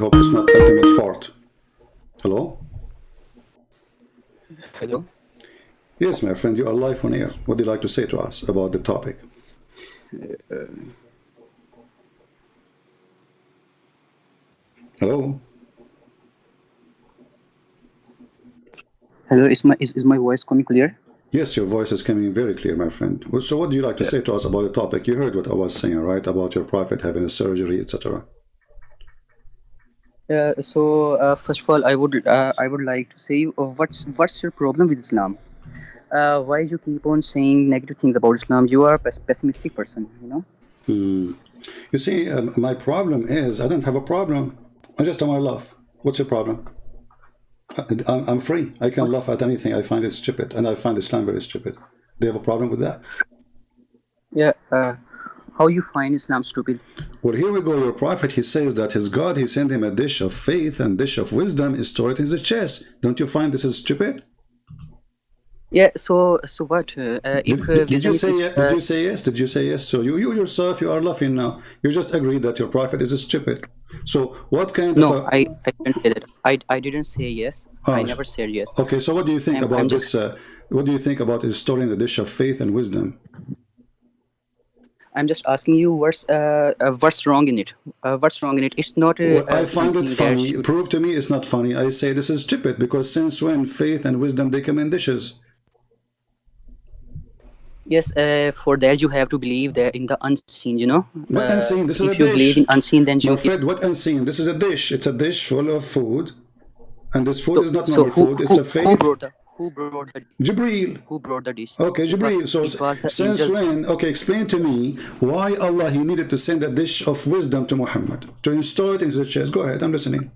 hope it's not ultimate fart. Hello? Hello. Yes, my friend, you are live on air. What do you like to say to us about the topic? Hello? Hello. Is my voice coming clear? Yes, your voice is coming very clear, my friend. So what do you like to say to us about the topic? You heard what I was saying, right? About your prophet having a surgery, etc. First of all, I would like to say, what's your problem with Islam? Why you keep on saying negative things about Islam? You are a pessimistic person, you know. You see, my problem is I don't have a problem. I just want to laugh. What's your problem? I'm free. I can laugh at anything. I find it stupid, and I find Islam very stupid. Do you have a problem with that? Yeah. How you find Islam stupid? Well, here we go. Your prophet, he says that his God, he sent him a dish of faith and dish of wisdom is stored in his chest. Don't you find this is stupid? Yeah. So what? If Did you wisdom say is yes? Did you say yes? Did you say yes? So you yourself, you are laughing now. You just agreed that your prophet is stupid. So what kind no, of I didn't say that. I didn't say yes. I never said yes. Okay, so what do you think I'm about just this? What do you think about is storing the dish of faith and wisdom? I'm just asking you what's wrong in it? What's wrong in it? It's not Well, I find it something that funny. should. Prove to me it's not funny. I say this is stupid because since when faith and wisdom they come in dishes? Yes, for that you have to believe that in the unseen, you know. What unseen? This is a If you believe in dish. unseen, then My you. friend, what unseen? This is a dish. It's a dish full of food. And this food So, is not so normal food. It's a faith. who brought the Jibreel. who brought the dish? Okay, It was Jibreel. So it was the since angel. when? Okay, explain to me why Allah he needed to send a dish of wisdom to Muhammad to install it in his chest. Go ahead, I'm listening.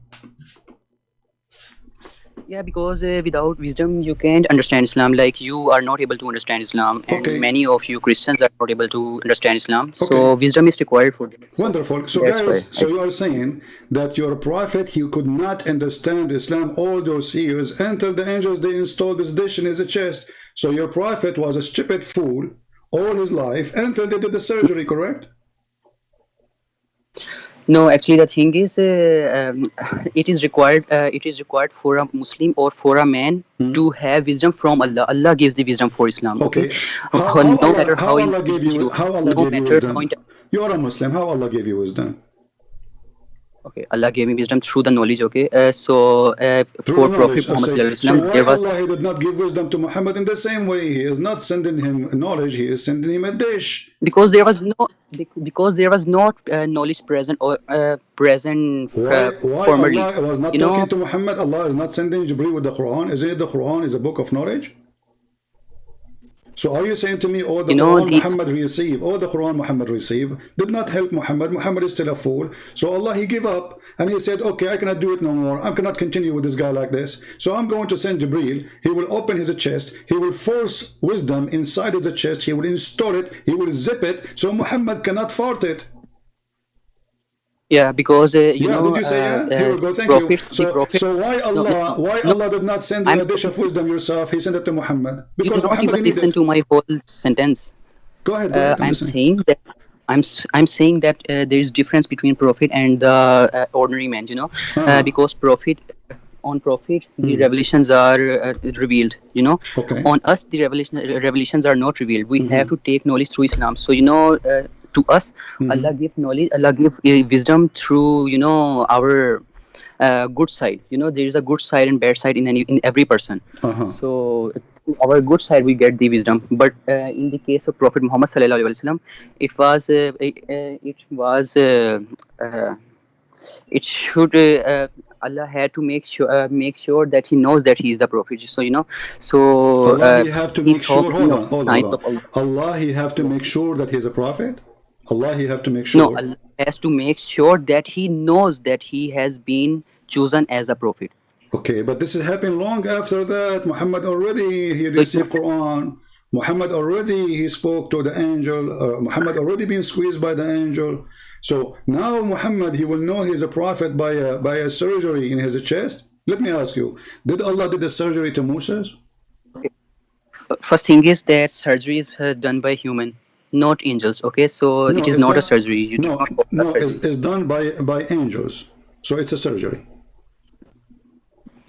Yeah, because without wisdom you can't understand Islam. Like you are not able to understand Islam, and Okay. many of you Christians are not able to understand Islam. Okay. So wisdom is required for them. Wonderful. So That's guys, why. so you are saying that your prophet, he could not understand Islam all those years until the angels, they installed this dish in his chest. So your prophet was a stupid fool all his life until they did the surgery, correct? No, actually, the thing is, it is required. It is required for a Muslim or for a man to have wisdom from Allah. Allah gives the wisdom for Islam. Okay, no matter how Allah gave you, intelligent how Allah no gave you matter how wisdom? You are a Muslim. How Allah gave you wisdom? Okay, Allah gave me wisdom through the knowledge. Okay, Through for knowledge. Prophet Muhammad So, Sallallahu Alaihi so Wasallam, why there was. Allah he did not give wisdom to Muhammad in the same way? He is not sending him knowledge. He is sending him a dish. Because there was not knowledge present or present Why formerly, Allah was not you know. talking to Muhammad? Allah is not sending Jibreel with the Quran. Isn't it the Quran is a book of knowledge? So are you saying to me, oh, the Quran Muhammad received, oh, the Quran Muhammad received did not help Muhammad. Muhammad is still a fool. So Allah, he gave up and he said, okay, I cannot do it no more. I cannot continue with this guy like this. So I'm going to send Jibreel. He will open his chest. He will force wisdom inside his chest. He will install it. He will zip it. So Muhammad cannot fart it. Yeah, because you know. Did you say yeah? Here we go. Thank prophets, you. So why Allah? Why Allah did not send you a dish of wisdom yourself? He sent it to Muhammad because you Muhammad not even listen to my whole sentence. Go ahead. Go ahead. I'm saying that I'm saying that there is difference between prophet and the ordinary man. You know, because prophet. On prophet, the revelations are revealed. You know, on us the revelations are not revealed. We have to take knowledge through Islam. So you know, to us, Allah give knowledge. Allah give wisdom through our good side. You know, there is a good side and bad side in every person. So our good side we get the wisdom. But in the case of Prophet Muhammad Sallallahu Alaihi Wasallam, it should. Allah had to make sure that he knows that he is the prophet. So you know, so Allah he have to make sure. Hold on. Allah he have to make sure that he is a prophet. Allah he have to make sure. No, Allah has to make sure that he knows that he has been chosen as a prophet. Okay, but this has happened long after that. Muhammad already he received Quran. Muhammad already he spoke to the angel. Muhammad already been squeezed by the angel. So now Muhammad, he will know he's a prophet by a surgery in his chest. Let me ask you, did Allah did the surgery to Moses? Okay. First thing is that surgery is done by human, not angels. Okay, so it is not a surgery. It's done by angels. So it's a surgery.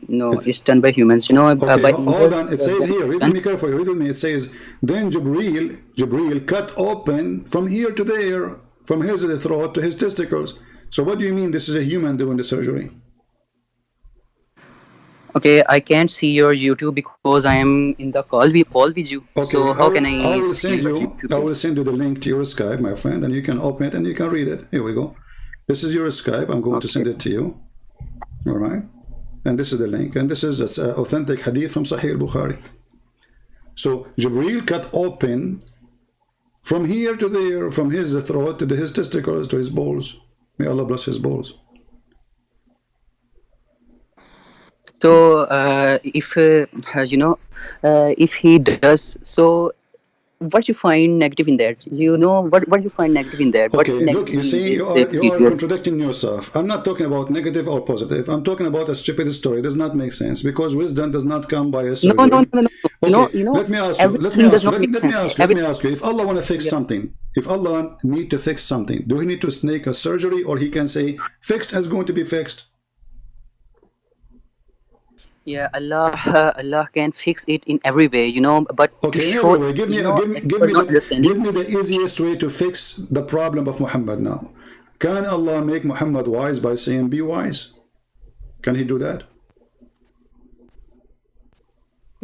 No, it's done by humans. Okay, By hold angels. on. It says here, read with me carefully, read with me. It says, then Jibreel cut open from here to there, from his throat to his testicles. So what do you mean this is a human doing the surgery? Okay, I can't see your YouTube because I am in the call with you. Okay, So how can I I will see send your you, YouTube? I will send you the link to your Skype, my friend, and you can open it and you can read it. Here we go. This is your Skype. I'm going to send it to you. All right. And this is the link. And this is an authentic hadith from Sahih al-Bukhari. So Jibreel cut open from here to there, from his throat to his testicles to his balls. May Allah bless his balls. So if if he does so, what you find negative in that? What you find negative in that? What's Okay, the look, negative you in see, this you are procedure? contradicting yourself. I'm not talking about negative or positive. I'm talking about a stupid story. It does not make sense because wisdom does not come by a surgery. No. Okay, let me ask you. Everything does not make sense. Let me ask you. If Allah want to fix Yeah. something, if Allah need to fix something, do he need to snake a surgery, or he can say fixed is going to be fixed? Yeah, Allah can fix it in every way, but to Okay, show, anyway, give me not understanding. the easiest way to fix the problem of Muhammad now. Can Allah make Muhammad wise by saying be wise? Can he do that?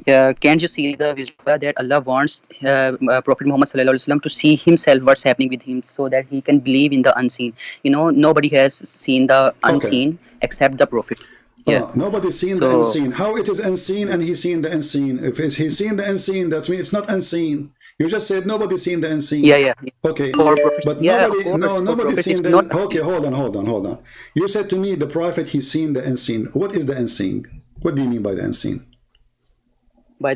Yeah, can't you see the wisdom that Allah wants Prophet Muhammad sallallahu alaihi wasallam to see himself what's happening with him, so that he can believe in the unseen. Nobody has seen the unseen except the Prophet. Yeah. Nobody's seen the unseen. How it is unseen and he's seen the unseen? If he's seen the unseen, that's mean it's not unseen. You just said nobody's seen the unseen. Yeah. Okay, For Prophet, but yeah, nobody's seen it's the. not. Okay, hold on. You said to me the prophet he's seen the unseen. What is the unseen? What do you mean by the unseen? By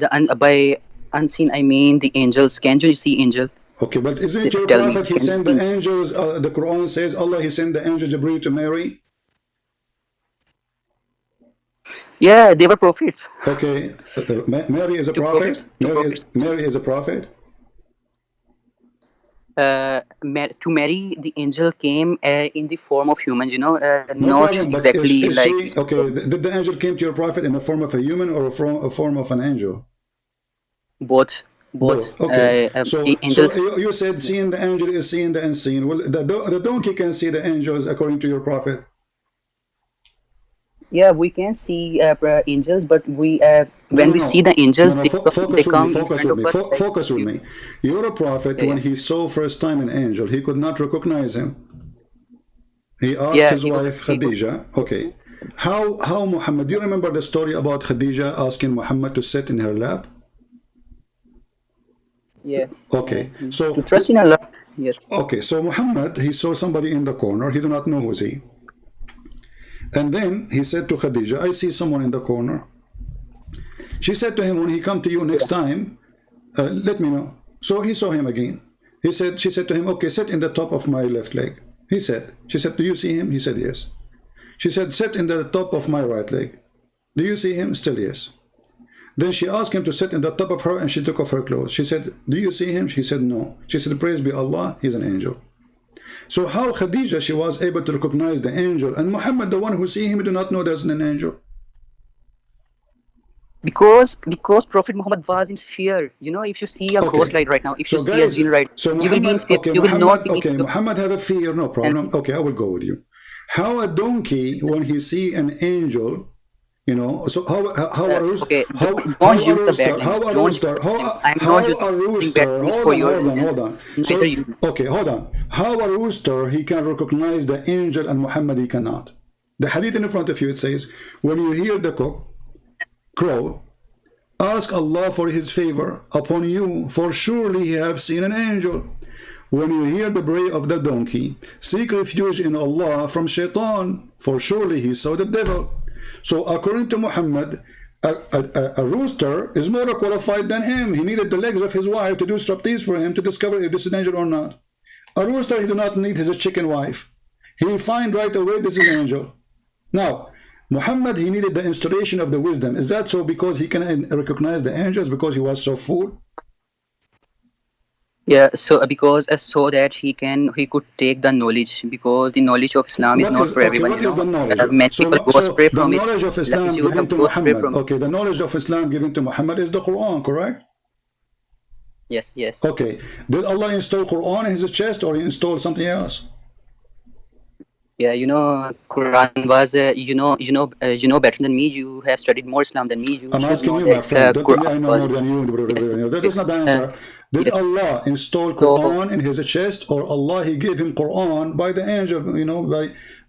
unseen, I mean the angels. Can't you see angel? Okay, but isn't your Tell me, prophet he can you sent the see? angels? The Quran says Allah he sent the angel Jibreel to Mary. Yeah, they were prophets. Okay, Mary is a Two prophet. prophets. Mary is a prophet. To Mary, the angel came in the form of humans. No Not problem, but exactly is like. she okay? Did the angel came to your prophet in the form of a human or a form of an angel? Both. Okay. So Angels. you said seeing the angel is seeing the unseen. Well, the donkey can see the angels according to your prophet. Yeah, we can see angels, but when we see the angels, they come in front of us. Focus with me. Your prophet, when he saw first time an angel, he could not recognize him. He asked his wife Khadija. Okay. How Muhammad? Do you remember the story about Khadija asking Muhammad to sit in her lap? Yes. Okay. So to trust in Allah. Yes. Okay. So Muhammad, he saw somebody in the corner. He did not know who's he. And then he said to Khadija, I see someone in the corner. She said to him, when he come to you next time, let me know. So he saw him again. She said to him, okay, sit in the top of my left leg. She said, do you see him? He said, yes. She said, sit in the top of my right leg. Do you see him? Still yes. Then she asked him to sit in the top of her and she took off her clothes. She said, do you see him? She said, no. She said, praise be Allah, he's an angel. So how Khadija, she was able to recognize the angel, and Muhammad, the one who see him, do not know there's an angel? Because Prophet Muhammad was in fear. If you see a ghost right now, if you see a jinn right, you will be in fear. You will not be in fear. Muhammad have a fear, no problem. Okay, I will go with you. How a donkey, when he see an angel, so how a rooster, hold on. So, okay, hold on. How a rooster, he can recognize the angel and Muhammad he cannot. The hadith in front of you, it says, when you hear the crow, ask Allah for his favor upon you, for surely he have seen an angel. When you hear the bray of the donkey, seek refuge in Allah from shaitan, for surely he saw the devil. So according to Muhammad, a rooster is more qualified than him. He needed the legs of his wife to do striptease for him to discover if this is an angel or not. A rooster, he do not need his chicken wife. He find right away this is an angel. Now, Muhammad, he needed the installation of the wisdom. Is that so because he can recognize the angels because he was so full? Yeah, so because so that he could take the knowledge, because the knowledge of Islam is What not is for okay? everyone, What is the knowledge? many people go So astray the from it, knowledge of like Islam you given have to go astray Muhammad. from it. Okay, the knowledge of Islam given to Muhammad is the Quran, correct? Yes, yes. Okay. Did Allah install Quran in his chest or he installed something else? Yeah, Quran was, you know better than me. You have studied more Islam than me. You I'm should asking know you, my that friend. Don't tell me Quran I know more was, than you. yes, That's not the answer. Did yes. Allah install So Quran in his chest, or Allah he gave him Quran by the angel?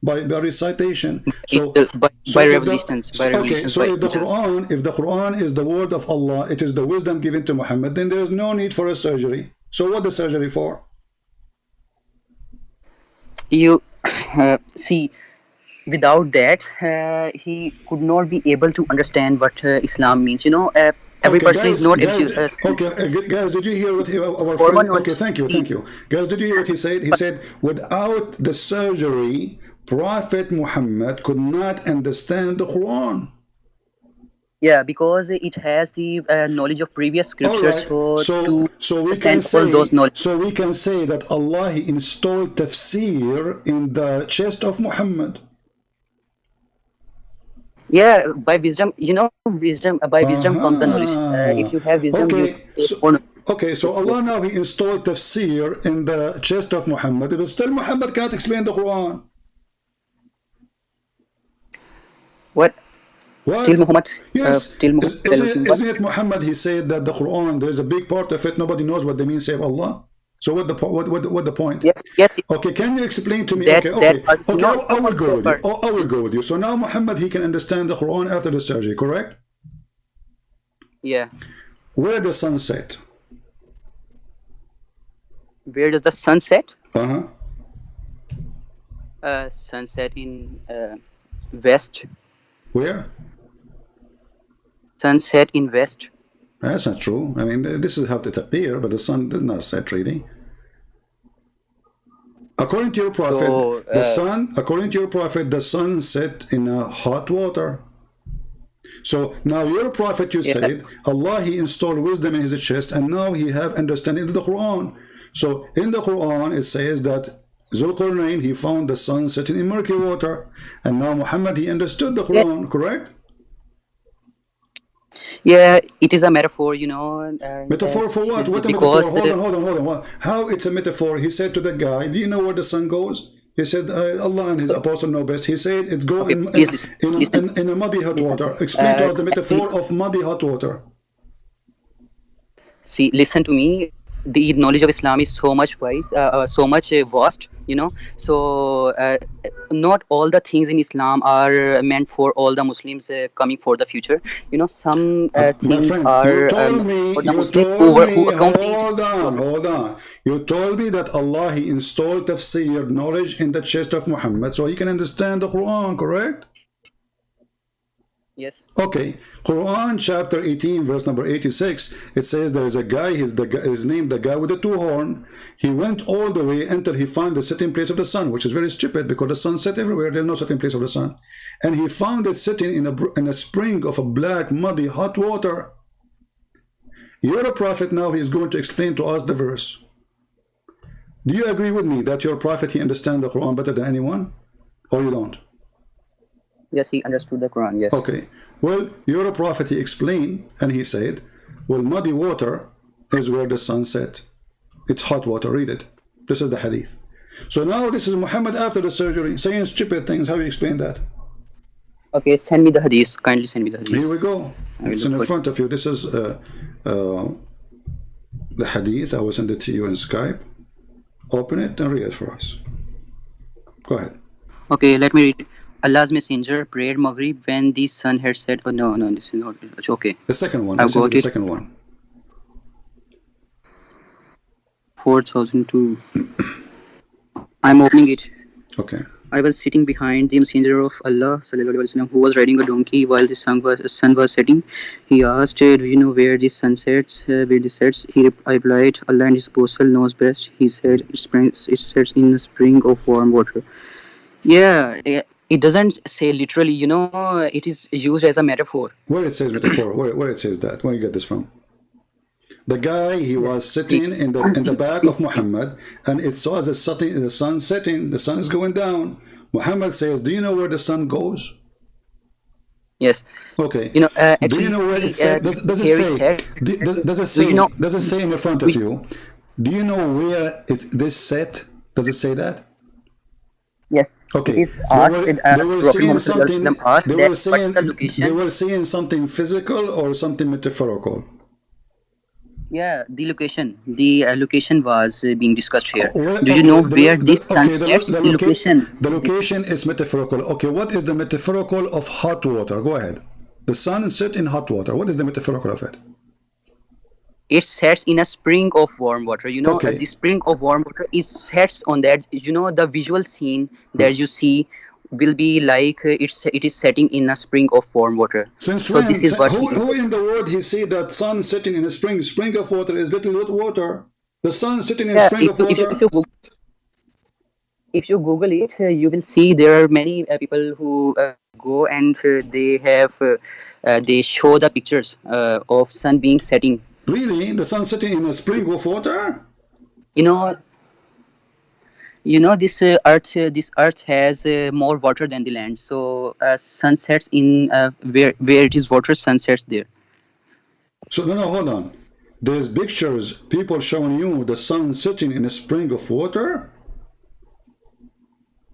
By recitation. So, by so if the revelations, okay, so by if angels. The Quran is the word of Allah, it is the wisdom given to Muhammad. Then there is no need for a surgery. So what the surgery for? You see, without that, he could not be able to understand what Islam means. Every Okay, person is guys, not guys, see, okay, guys, did you hear what our formal friend? Okay, knowledge. thank See, you, guys. Did you hear what he said? He said, without the surgery, Prophet Muhammad could not understand the Quran. yeah, because it has the knowledge of previous All scriptures, right, so so to we can understand all those say, knowledge. that Allah he installed tafsir in the chest of Muhammad. Yeah, by wisdom, wisdom, by wisdom comes the knowledge. If Uh-huh. you have wisdom, you Okay, take more knowledge. so Allah now he installed tafsir in the chest of Muhammad, but still Muhammad cannot explain the Quran. What? Still What? Muhammad, Yes. what? Isn't it Muhammad? He said that the Quran, there's a big part of it, nobody knows what they mean, save Allah. So what the point? Yes, yes. Okay, can you explain to me? That part is Okay. not I will go that with you. part. I will go with you. So now Muhammad he can understand the Quran after the surgery, correct? Yeah. Where the sun set? Where does the sun set? Uh huh. Sunset in west. Where? Sunset in west. That's not true. I mean, this is how it appear, but the sun did not set really. According to your prophet, So the sun set in hot water. So now your prophet, you yeah, said, Allah he installed wisdom in his chest, and now he have understanding of the Quran. So in the Quran it says that Zulqarnain he found the sun setting in murky water, and now Muhammad he understood the yeah, Quran, correct? yeah. It is a metaphor, Metaphor for what? What a metaphor? because Hold on. What? How it's a metaphor? He said to the guy, "Do you know where the sun goes?" He said, "Allah and His apostle know best." He said, "It go okay. Please listen, listen, in a muddy hot listen. water." Explain to us the Actually, metaphor of muddy hot water. see, listen to me. The knowledge of Islam is so much wise, so much vast. So not all the things in Islam are meant for all the Muslims coming for the future. Some My things friend, are for the Muslims who complete. hold on. You told me that Allah He installed tafsir knowledge in the chest of Muhammad so he can understand the Quran, correct? Yes. Okay, Quran chapter 18 verse number 86, it says there is a guy, his name the guy with the two horn. He went all the way until he found the setting place of the sun, which is very stupid because the sun set everywhere, there's no setting place of the sun. And he found it sitting in a spring of a black muddy hot water. You're a prophet now, he is going to explain to us the verse. Do you agree with me that your prophet he understands the Quran better than anyone, or you don't? Yes, he understood the Quran. Yes. Okay. Well, you're a prophet, he explained, and he said, well, muddy water is where the sun set. It's hot water, read it. This is the hadith. So now this is Muhammad after the surgery, saying stupid things. How do you explain that? Okay, send me the hadith. Kindly send me the hadith. Here we go. It's in front of you. This is the hadith. I will send it to you in Skype. Open it and read it for us. Go ahead. Okay, let me read. Allah's messenger prayed Maghrib when the sun had set. Oh, no, this is not. Okay. The second one. I've got the it. second one. 4002. I'm opening it. Okay. I was sitting behind the messenger of Allah وسلم, who was riding a donkey while the sun was setting. He asked, do you know where the sun sets? Where this sets? I replied, Allah and His apostle knows best. He said, it sets in a spring of warm water. Yeah, it doesn't say literally, it is used as a metaphor. Where it says metaphor? Where it says that? Where you get this from? The guy, he Yes. was See, sitting in the back of Muhammad, and it saw the sun setting. The sun is going down. Muhammad says, "Do you know where the sun goes?" yes. Okay. You know, Do you actually, know where it said? Does it here is say? said. Does it Do you say? know? Does it say in the front of We, you? Do you know where this set? Does it say that? yes, it Okay. is asked. They were Prophet saying Muhammad Sallallahu Alaihi something. Wasallam asked They that were what is saying the they location? were saying something physical or something metaphorical. Yeah, the location. The location was being discussed here. Do you Okay, know where this sun sets? The location. the location is metaphorical. Okay, what is the metaphorical of hot water? Go ahead. The sun set in hot water. What is the metaphorical of it? It sets in a spring of warm water. You know, Okay. the spring of warm water is sets on that. You know, the visual scene that you see will be like it is setting in a spring of warm water. Since So when? this is what he Who in the world he see that sun sitting in a spring of water is little water? The sun sitting in a yeah. spring of water. If you Google it, you will see there are many people who go and they show the pictures of sun being setting. Really? The sun sitting in a spring of water? You know, this earth has more water than the land. So sunsets in where it is water, sunsets there. So no, hold on. There's pictures, people showing you the sun sitting in a spring of water.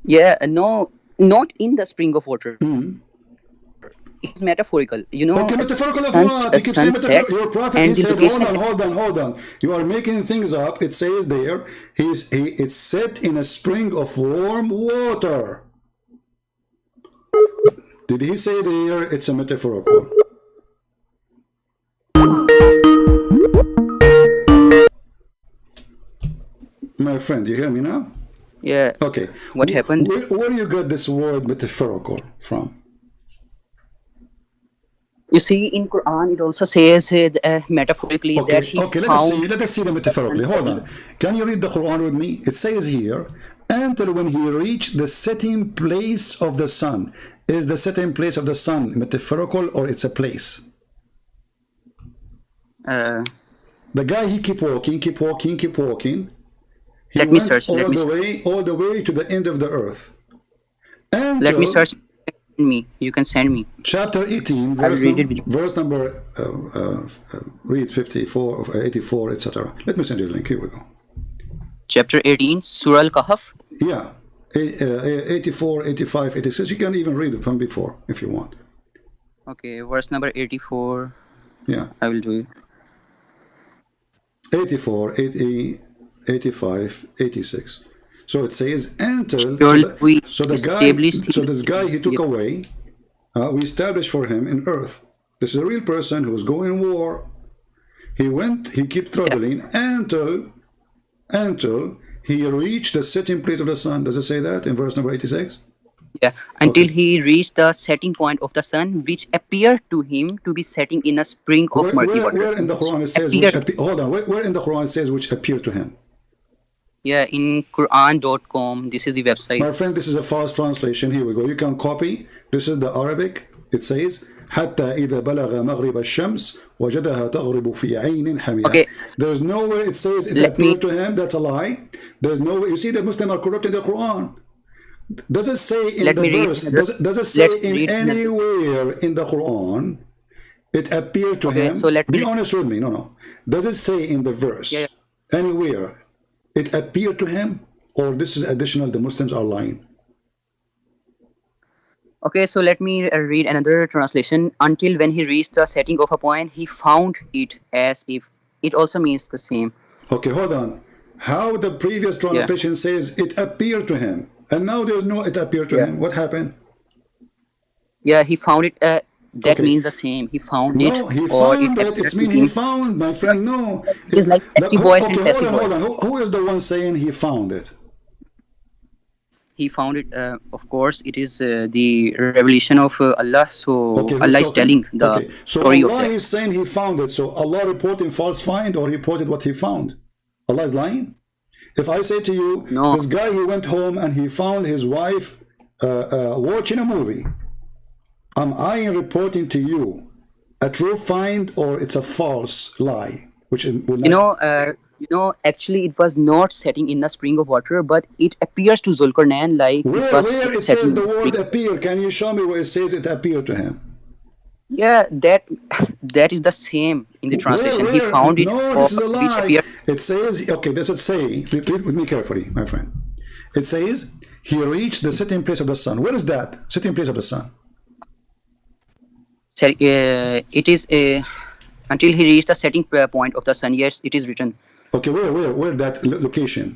Yeah, no, not in the spring of water. Hmm. It's metaphorical. You know, Okay, metaphorical of what? a You keep saying sun metaphorical. sets Your prophet, he and the said, location. hold on. You are making things up. It says there, it's set in a spring of warm water. Did he say there it's a metaphorical? My friend, you hear me now? Yeah. Okay. What happened? Where do you get this word metaphorical from? You see, in Quran, it also says metaphorically that he Okay, found let us see the metaphorically. Hold on. Can you read the Quran with me? It says here, until when he reached the setting place of the sun. Is the setting place of the sun metaphorical or it's a place? Uh, The guy, he keep walking. He let me went search. all the way to the end of the earth. Let me Until search. Me. You can send me. chapter 18, I will read it. verse number, read 54, 84, etc. Let me send you the link. Here we go. Chapter 18, Surah Al-Kahf. Yeah, 84, 85, 86. You can even read it from before if you want. Okay, verse number 84. Yeah, I will do it. 84, 80, 85, 86. So it says until Surely we so established this guy he took away, we established for him in earth. This is a real person who was going war. He kept traveling until he reached the setting place of the sun. Does it say that in verse number 86? Yeah, until he reached the setting point of the sun, which appeared to him to be setting in a spring of murky water. Where in the Quran it says hold on, where in the Quran it says which appeared to him? Yeah, in Quran.com. This is the website. My friend, this is a fast translation. Here we go. You can copy. This is the Arabic. It says حتى إذا بلغ مغرب الشمس وجدها تغرب في عين حمية. Okay. There's nowhere it says it appeared to him. That's a lie. There's no. You see, the Muslims are corrupting the Quran. Does it say in the verse? Does it say in anywhere in the Quran it appeared to him? So be honest with me. No. Does it say in the verse anywhere it appeared to him, or this is additional? The Muslims are lying. Okay, so let me read another translation. Until when he reached the setting of a point, he found it as if. It also means the same. Okay, hold on. How the previous translation says it appeared to him, and now there's no it appeared to him. What happened? Yeah, he found it. That means the same. He found it. No, he found it. It's mean he found, my friend. No. It's like active voice and passive voice. Hold on. Who is the one saying he found it? He found it. Of course, it is the revelation of Allah. So Allah is telling the story of that. Allah is saying he found it. So Allah reporting false find or reported what he found? Allah is lying? If I say to you, this guy, he went home and he found his wife watching a movie, am I reporting to you a true find or it's a false lie? which will You not. know, actually, it was not setting in the spring of water, but it appears to Zulkarnain like it was Where it setting says in the the word spring. appear? Can you show me where it says it appeared to him? Yeah, that that is the same in the translation. He Where? found it, No, or this is a which lie. appeared. It says, okay, does it say, read with me carefully, my friend. It says, he reached the sitting place of the sun. Where is that? Sitting place of the sun. It is until he reached the setting point of the sun. Yes, it is written. Okay, where that location?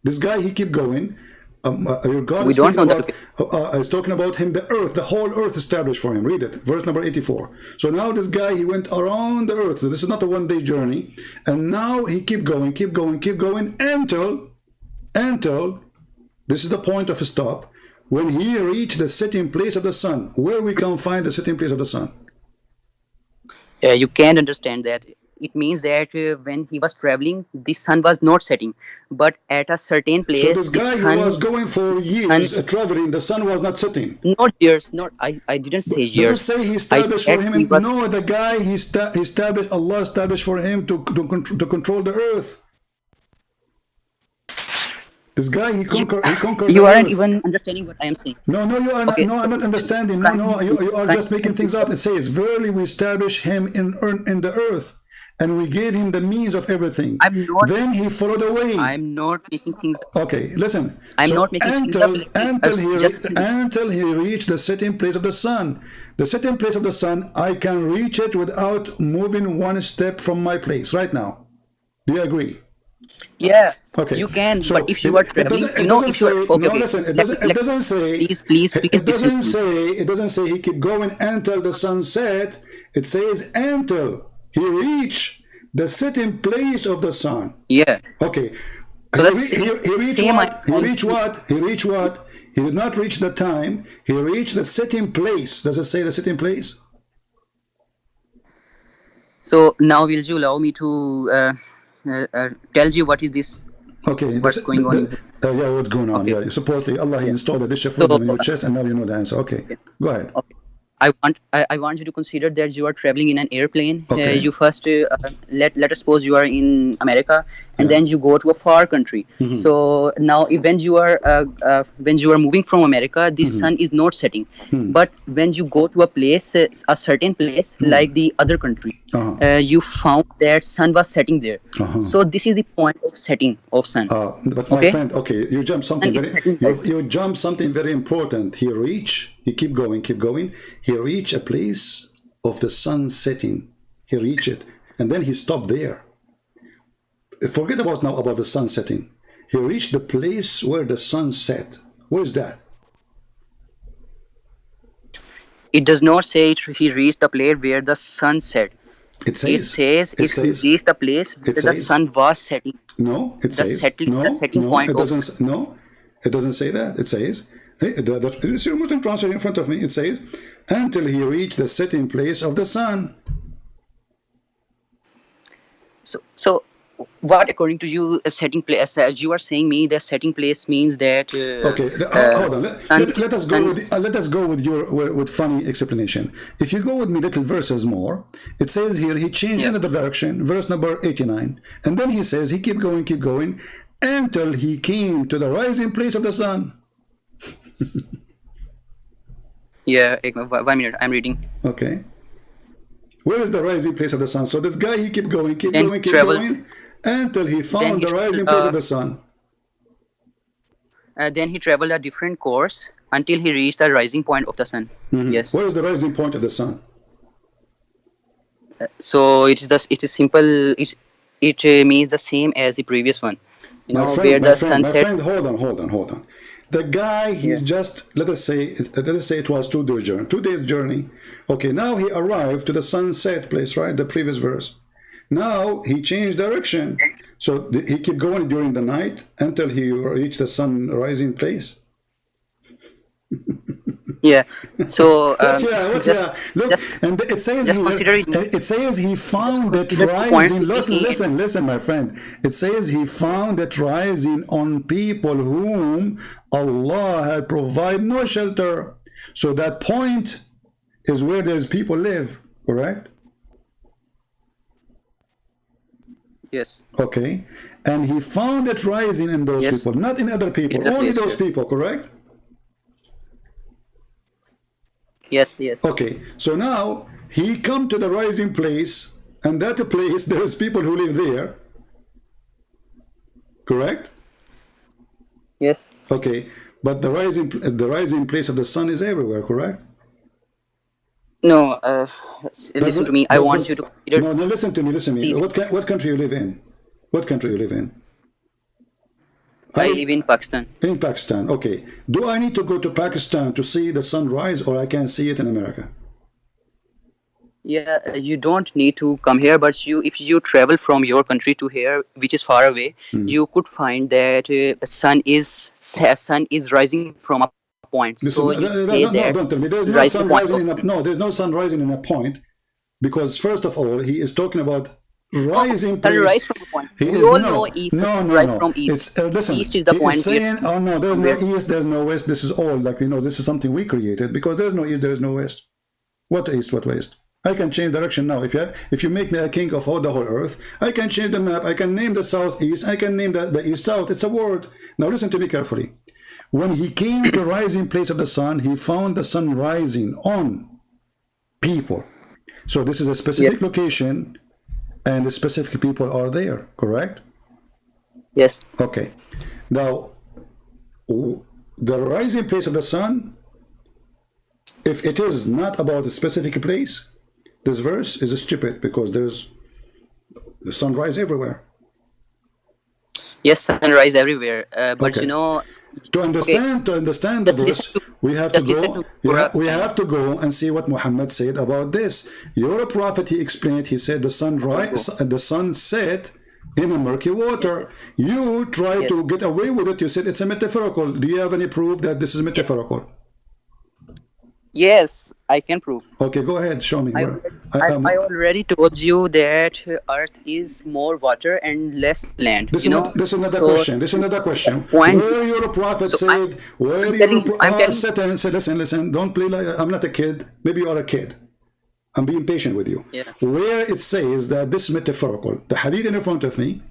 This guy, he keep going. Your God We is don't speaking know the about, location. is talking about him, the earth, the whole earth established for him. Read it, verse number 84. So now this guy, he went around the earth. So this is not a one-day journey. And now he keep going, keep going, keep going until this is the point of stop. When he reached the sitting place of the sun, where we can find the sitting place of the sun? You can't understand that. It means that when he was traveling, the sun was not setting, but at a certain So place, this the guy, he was sun, going for sun, years traveling. The sun was not setting. not years, not I didn't say Does it years. say he I established for said him? he was. No, the guy he established. Allah established for him to control the earth. This guy You, he conquered the you aren't earth. even understanding what I am saying. No, you are not. Okay, No, so I'm not just understanding. No, you are just making things up. It says, "Verily, we establish him in the earth, and we gave him the means of everything. I'm not. Then he followed the way." I'm not making things. Okay, listen. I'm not So making things up. Let me just. until he reached the sitting place of the sun, the sitting place of the sun, I can reach it without moving one step from my place right now. Do you agree? Yeah, Okay, you can. But so if you are traveling, it doesn't if you are say okay, no. okay. Listen, it Let me doesn't say please listen to me. it doesn't say he keep going until the sun set. It says until he reach the sitting place of the sun. Yeah. Okay, So he reached same I'm what? He trying reached to. what? He reached what? He did not reach the time. He reached the sitting place. Does it say the sitting place? So now will you allow me to tell you what is this? Okay, What's going on in here? yeah, what's going on? Okay. Yeah, supposedly Allah, he Yeah. installed a dish of So wisdom in your chest, and now you know the answer. Okay, okay. go ahead. Okay. I want you to consider that you are traveling in an airplane. Okay, You first let us suppose you are in America, and yeah. then you go to a far country. So now, if when you are moving from America, the sun is not setting. But when you go to a place, a certain place like the other country, you found that sun was setting there. So this is the point of setting of sun. But my Okay, friend, okay, you jump something and it's setting right. you jump something very important. He keep going, keep going. He reached a place of the sun setting. He reached it, and then he stopped there. Forget about now about the sun setting. He reached the place where the sun set. Where is that? It does not say he reached the place where the sun set. It It says. says It if he says. reached the place It where the says. sun was setting, No. It the says. setting, the No. setting No. point It of doesn't. No. It doesn't say that. It says. It's your Muslim translation in front of me. It says, until he reached the setting place of the sun. so what according to you a setting place? You are saying me that setting place means that Okay, hold on. sun, Let us go with with funny explanation. If you go with me little verses more, it says here he changed yeah. another direction, verse number 89, and then he says he keep going until he came to the rising place of the sun. Yeah, 1 minute, I'm reading. Okay, where is the rising place of the sun? So this guy he keep going, Then keep travel. going until he Then found he the rising traveled, place of the sun. then he traveled a different course until he reached the rising point of the sun. Yes. Where is the rising point of the sun? So it is simple. It means the same as the previous one. Where the sunset. Hold on. The guy, he Yeah. just, let us say it was 2 days journey. 2 days journey. Okay, now he arrived to the sunset place, right? The previous verse. Now he changed direction. So he kept going during the night until he reached the sun rising place. Yeah. So just Look, just and it says just here, consider it. it says he found it Consider 2 points rising. between A and Listen, my friend. It says he found it rising on people whom Allah had provided no shelter. So that point is where those people live, correct? Yes. Okay, and he found it rising in those Yes. people, not in other It people, is a only place those where. people, correct? Yes. Yes. Okay, so now he come to the rising place, and that place there's people who live there, correct? Yes. Okay, but the rising place of the sun is everywhere, correct? No. Does Listen to it, me. I does want you this, to consider. no, no, listen to me. See, What country you live in? What country you live in? I I live live in Pakistan. in Pakistan. Okay, do I need to go to Pakistan to see the sunrise, or I can see it in America? Yeah, you don't need to come here, but if you travel from your country to here, which is far away, you could find that sun is rising from a point. So you Listen, say that no, don't tell me. There's no rising sun point of rising sun. in a, no, there's no sun rising in a point, because first of all, he is talking about No, rising sunrise place. from a point. He We is all know no, east, no, no, sunrise no. from east. It's East listen. is the He is point where saying, oh no, there's from no where. east, there's no west. This is all like this is something we created, because there's no east, there's no west. What east? What west? I can change direction now. If you make me a king of all the whole earth, I can change the map. I can name the southeast. I can name the east south. It's a word. Now listen to me carefully. When he came to the rising place of the sun, he found the sun rising on people. So this is a Yes. specific location, and the specific people are there. Correct? Yes. Okay. Now, the rising place of the sun, if it is not about a specific place, this verse is stupid, because there's the sunrise everywhere. Yes, sunrise everywhere. But Okay. To okay, understand the just listen verse, to we have to just listen go. to for Yeah, a we time. have to go and see what Muhammad said about this. Your prophet, he explained. He said the Okay, bro. sun set in a murky Yes. water. Yes. You try Yes. to get away with it. You said it's a metaphorical. Do you have any proof that this is Yes. metaphorical? Yes, I can prove. Okay, go ahead. Show me I where. already, I, I already told you that Earth is more water and less land. this is another So question. This is another the question. point. Where your prophet So said, where I'm telling your you. I'm telling you. sit and say, listen, don't play like I'm not a kid. Maybe you are a kid. I'm being patient with you. Yeah. Where it says that this is metaphorical. The hadith in front of me,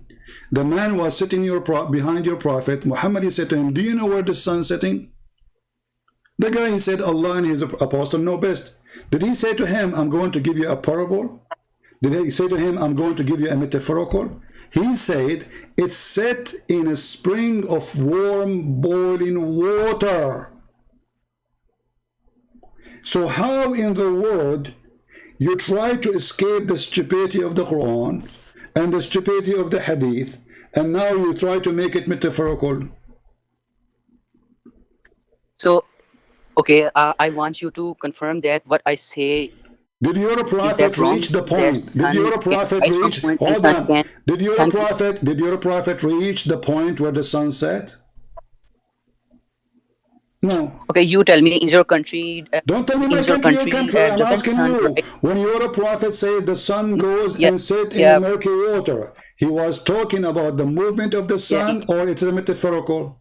the man was sitting behind your prophet. Muhammad, he said to him, do you know where the sun is setting? The guy, he said, Allah and his apostle know best. Did he say to him, I'm going to give you a parable? Did he say to him, I'm going to give you a metaphorical? He said, it's set in a spring of warm boiling water. So how in the world you try to escape the stupidity of the Quran and the stupidity of the Hadith, and now you try to make it metaphorical? So okay, I want you to confirm that what I say Did your is that prophet wrong. reach the That point? Did sun your can prophet rise from reach? point and Hold sun on. can sun can. Did your prophet reach the point where the sun set? No. Okay, you tell me. In your country, Don't tell me my country, your country. I'm doesn't asking sun you. rise? When your prophet said the sun goes Yeah, and set in the yeah, murky water, he was talking about the movement of the yeah. sun, or it's a metaphorical?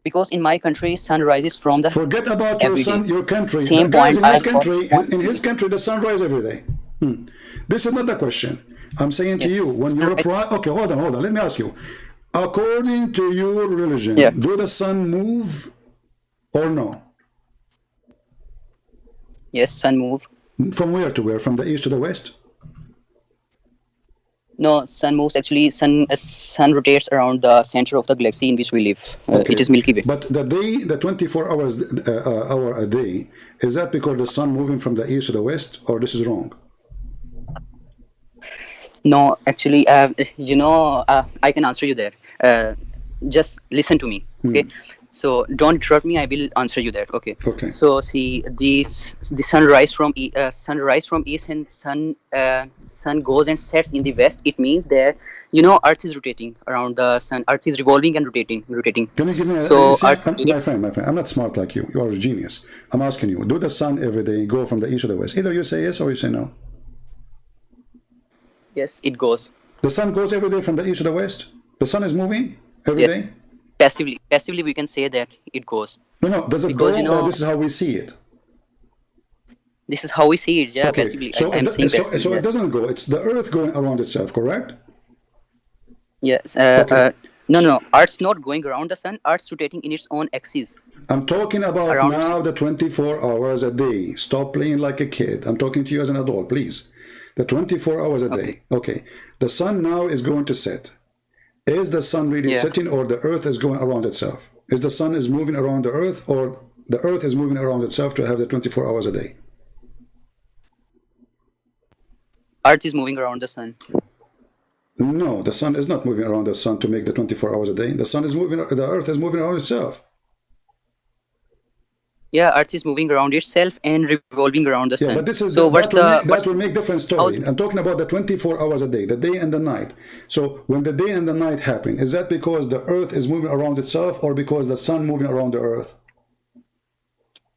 Because in my country, sun rises from the Forget about your every day. son, your country. Same Guys, point in I his got country, point in to his you. country, the sun rises every day. This is another question. I'm saying to Yes, you, when sun you're rise. okay, hold on. Let me ask you. According to your Yeah. religion, do the sun move or no? Yes, sun move. From where to where? From the east to the west? No, sun moves. Actually, sun rotates around the center of the galaxy in which we live. It Okay. is Milky Way. But the day, the 24 hours hour a day, is that because the sun moving from the east to the west, or this is wrong? No, actually, I can answer you there. Just listen to me, okay? So don't interrupt me. I will answer you there, okay? Okay. So see, the sunrise from east and sun goes and sets in the west. It means that Earth is rotating around the sun. Earth is revolving and rotating. Can you give me you So see, Earth my rotates. friend, I'm not smart like you. You are a genius. I'm asking you, do the sun every day go from the east to the west? Either you say yes or you say no. Yes, it goes. The sun goes every day from the east to the west? The sun is moving every Yes, day? passively we can say that it goes No, does it go, because or this is how we see it? This is how we see it. Yeah, Okay, basically, so I'm saying basically. so Yeah. it doesn't go. It's the Earth going around itself, correct? Yes. Okay. No, no. Earth's not going around the sun. Earth's rotating in its own axis I'm talking about around its. now the 24 hours a day. Stop playing like a kid. I'm talking to you as an adult, please. The 24 hours a Okay. day. Okay. The sun now is going to set. Is the sun really Yeah. setting, or the Earth is going around itself? Is the sun is moving around the Earth, or the Earth is moving around itself to have the 24 hours a day? Earth is moving around the sun. No, the sun is not moving around the sun to make the 24 hours a day. The sun is moving, the Earth is moving around itself. Yeah, Earth is moving around itself and revolving around the Yeah, sun. but this is So what's that will make different how's story. I'm talking about the 24 hours a day, the day and the night. So when the day and the night happen, is that because the Earth is moving around itself, or because the sun moving around the Earth?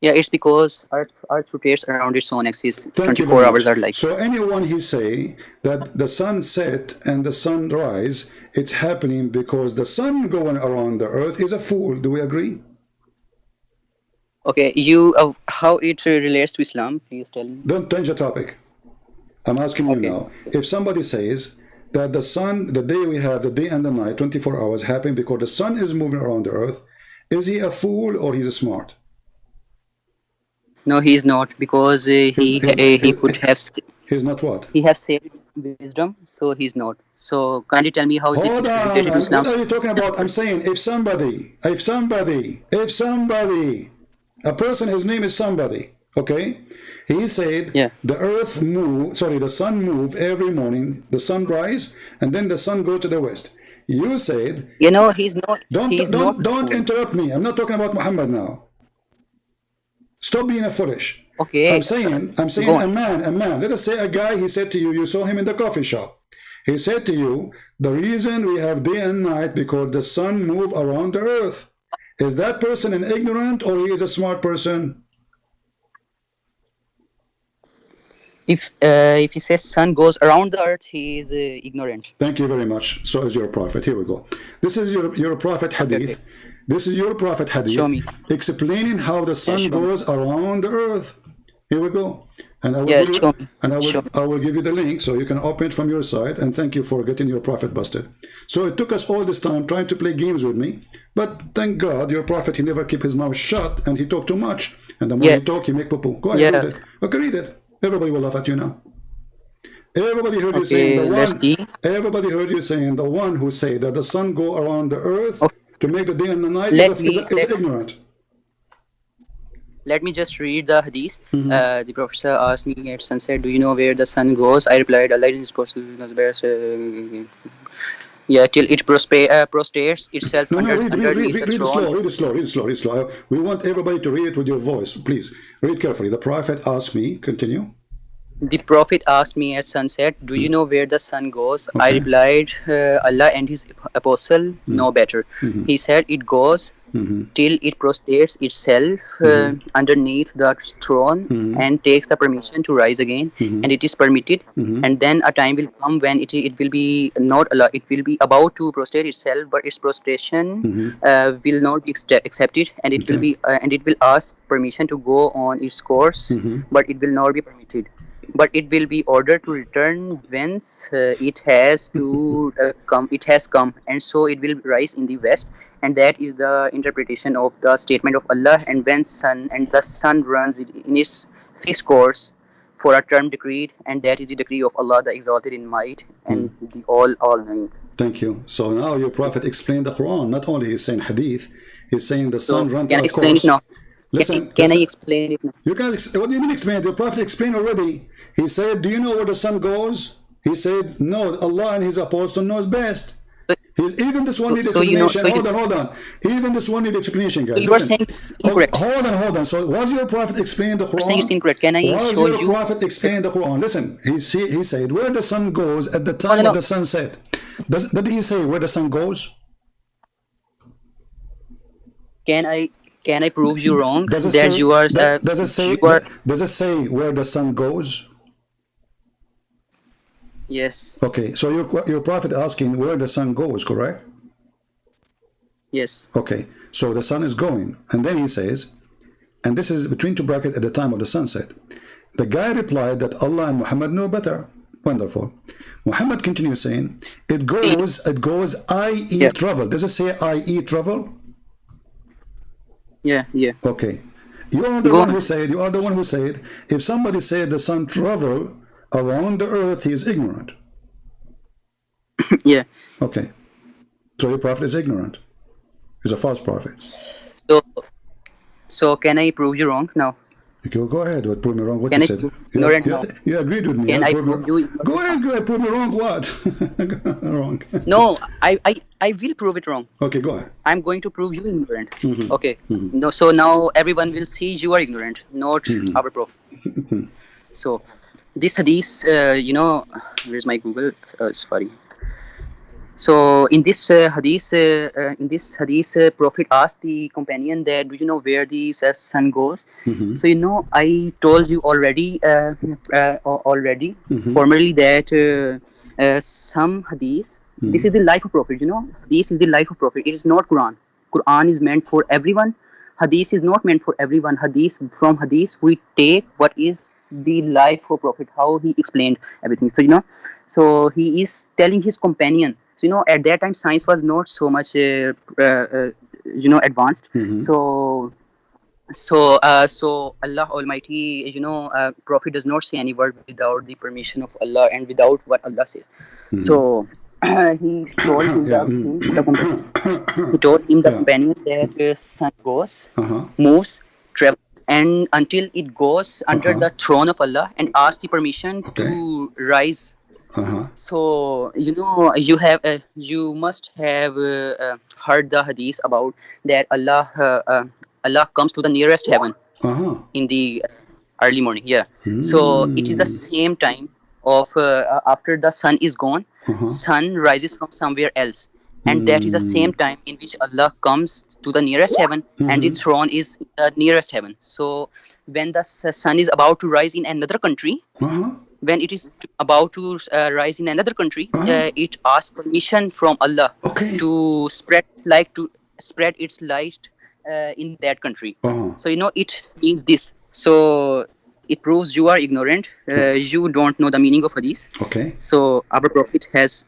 yeah, it's because Earth rotates around its own axis. Thank you 24 very hours much. are like. So anyone he say that the sun set and the sun rise, it's happening because the sun going around the Earth is a fool. Do we agree? Okay, you how it relates to Islam? Please tell me. Don't change the topic. I'm asking you Okay. now. If somebody says that the sun, the day we have, the day and the night, 24 hours happen because the sun is moving around the Earth, is he a fool or he's smart? No, he's not, because he could have He's not what? he have saved his wisdom, so he's not. So kindly tell me how is it Hold on. related to Islam? What are you talking about? I'm saying if somebody, a person, his name is somebody, okay? He said Yeah. the earth move, sorry, the sun move every morning, the sun rise, and then the sun goes to the west. You said, You know, he's not. He's not. don't interrupt me. I'm not talking about Muhammad now. Stop being a foolish. Okay. I'm saying Go a on. man. Let us say a guy, he said to you, you saw him in the coffee shop. He said to you, the reason we have day and night because the sun move around the earth. Is that person an ignorant or he is a smart person? If he says sun goes around the earth, he is ignorant. Thank you very much. So is your prophet. Here we go. This is your prophet hadith. Okay. This is your prophet hadith Show me. explaining how the sun show me. goes around the earth. Here we go. And I will Yeah, give show you, me. and Show me. I will give you the link so you can open it from your side. And thank you for getting your prophet busted. So it took us all this time trying to play games with me, but thank God your prophet, he never keep his mouth shut and he talked too much. And the more Yeah. he talk, he make poo-poo. Go ahead, Yeah. read it. Okay, read it. Everybody will laugh at you now. Everybody heard you Okay, saying the let's one. see. Everybody heard you saying the one who say that the sun go around the earth Okay. to make the day and the night Let is me- let- ignorant. Let me just read the hadith. The professor asked me at sunset, "Do you know where the sun goes?" I replied, "Allah is yeah, till it prostrates itself No, read underneath the it throne." slow, read it slow. We want everybody to read it with your voice. Please, read carefully. The prophet asked me, continue. The prophet asked me at sunset, "Do you know where the sun goes?" I Okay. replied, "Allah and his apostle know better." He said, "It goes till it prostrates itself underneath the throne and takes the permission to rise again, and it is permitted. And then a time will come when it will be not allowed. It will be about to prostrate itself, but its prostration will not be accepted, and it will Okay. be and it will ask permission to go on its course, but it will not be permitted. But it will be ordered to return whence it has to come. It has come, and so it will rise in the west." And that is the interpretation of the statement of Allah. And when the sun runs in its fixed course for a term decreed, and that is the decree of Allah, the exalted in might and the all-knowing. Thank you. So now your prophet explained the Quran. Not only he's saying hadith, he's saying the So sun run to can I a explain course. it now? Listen, Can I listen. explain it now? You can. What do you mean explain? The prophet explained already. He said, "Do you know where the sun goes?" He said, "No, Allah and His apostle knows best." Even this one needs explanation. Hold on. Even this one needs explanation, guys. You are saying it's incorrect. Hold on. So was your prophet explaining the Quran? You're saying it's incorrect. Can I was show your you? prophet explaining the Quran? Listen, he said where the sun goes at the time No. of the sunset. Did he say where the sun goes? Can I prove you wrong? Does it That say? you are Does it say? you are Does it say where the sun goes? yes. Okay, so your prophet asking where the sun goes, correct? Yes. Okay, so the sun is going, and then he says, and this is between two brackets at the time of the sunset. The guy replied that Allah and Muhammad know better. Wonderful. Muhammad continues saying, it goes, i.e. Yeah. travel. Does it say i.e. travel? Yeah. Yeah. Okay. You are the Go one on. who said, if somebody said the sun travel around the earth, he is ignorant. Yeah. Okay. So your prophet is ignorant. He's a false prophet. So can I prove you wrong now? Okay, well, go ahead. What prove me wrong? What Can you I said? prove ignorant now? You agreed with me. Can huh? I Prove me prove wrong. you ignorant? Go ahead. Prove me wrong. What? Wrong. No, I will prove it wrong. Okay, go ahead. I'm going to prove you ignorant. Okay. No, so now everyone will see you are ignorant, not our prophet. So this hadith, where's my Google? Sorry. So in this hadith, Prophet asked the companion that, do you know where the sun goes? So I told you already, formerly that some hadith. This is the life of Prophet. This is the life of Prophet. It is not Quran. Quran is meant for everyone. Hadith is not meant for everyone. From hadith we take what is the life of Prophet, how he explained everything. So he is telling his companion. So at that time science was not so much advanced. So Allah Almighty, Prophet does not say any word without the permission of Allah and without what Allah says. So he told him the companion that sun goes, moves, travels, and until it goes under the throne of Allah and asks the permission to rise. So you must have heard the hadith about that Allah comes to the nearest heaven in the early morning. So it is the same time of after the sun is gone, sun rises from somewhere else, and that is the same time in which Allah comes to the nearest heaven, and the throne is the nearest heaven. So when the sun is about to rise in another country, when it is about to rise in another country, it asks permission from Allah to spread its light in that country. So it means this. So it proves you are ignorant. You don't know the meaning of hadith. Okay. So our prophet is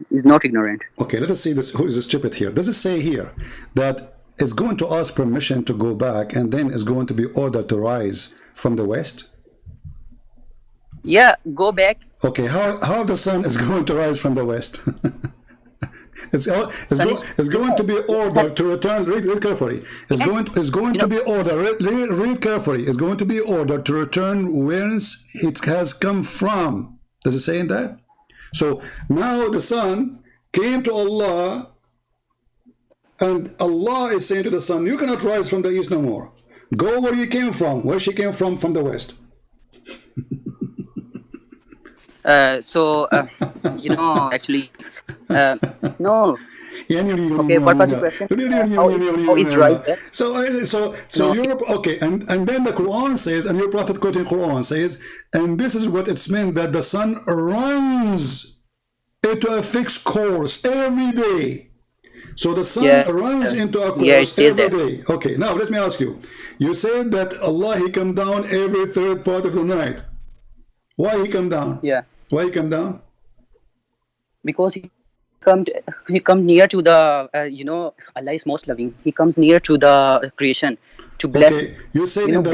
not ignorant. Okay, let us see this. Who is stupid here? Does it say here that it's going to ask permission to go back and then it's going to be ordered to rise from the west? Yeah, go back. Okay, how the sun is going to rise from the west? It's going to be ordered to return. Read carefully. It's going to be ordered. Read carefully. It's going to be ordered to return whence it has come from. Does it say in that? So now the sun came to Allah, and Allah is saying to the sun, "You cannot rise from the east no more. Go where you came from. Where she came from the west." Actually, no. Okay, what was your question? How is right there? So No. Europe, okay, and then the Quran says, and your prophet quoting Quran says, and this is what it's meant, that the sun runs into a fixed course every day. So the sun runs into a course every day. Okay, now let me ask you. You said that Allah, he come down every third part of the night. Why he come down? Yeah. Why he come down? Because he come near to the Allah is most loving. He comes near to the creation to bless. Okay, you said in the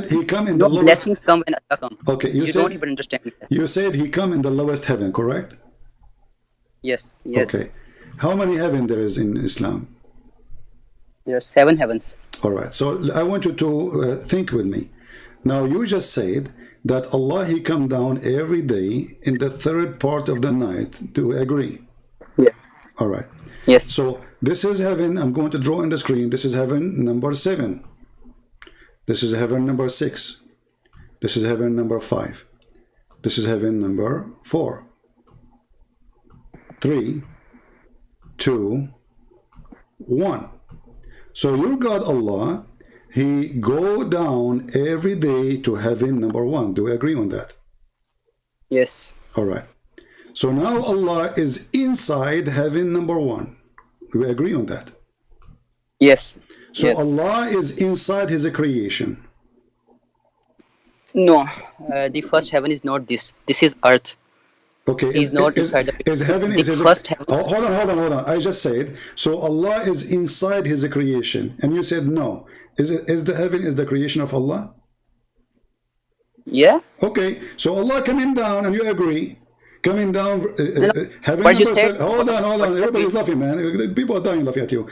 he come in the lowest. Blessings come when Allah comes. Okay, you don't even understand that. You said he come in the lowest heaven, correct? Yes. Okay, how many heaven there is in Islam? There are 7 heavens. All right, so I want you to think with me. Now you just said that Allah, he come down every day in the third part of the night. Do we agree? Yeah. All right. Yes. So this is heaven. I'm going to draw on the screen. This is heaven number 7. This is heaven number 6. This is heaven number 5. This is heaven number 4. 3, 2, 1. So your God Allah, he go down every day to heaven number 1. Do we agree on that? Yes. All right. So now Allah is inside heaven number 1. Do we agree on that? Yes. So Allah is inside his creation. No, the first heaven is not this. This is earth. Okay, He is not inside the is heaven the is his? first heaven. Oh, hold on. I just said so. Allah is inside His creation, and you said no. Is the heaven is the creation of Allah? Yeah. Okay, so Allah coming down, and you agree. Coming down, No, no. heaven What you number said? seven. Hold What on. is Everybody's that? laughing, man. People are dying laughing at you.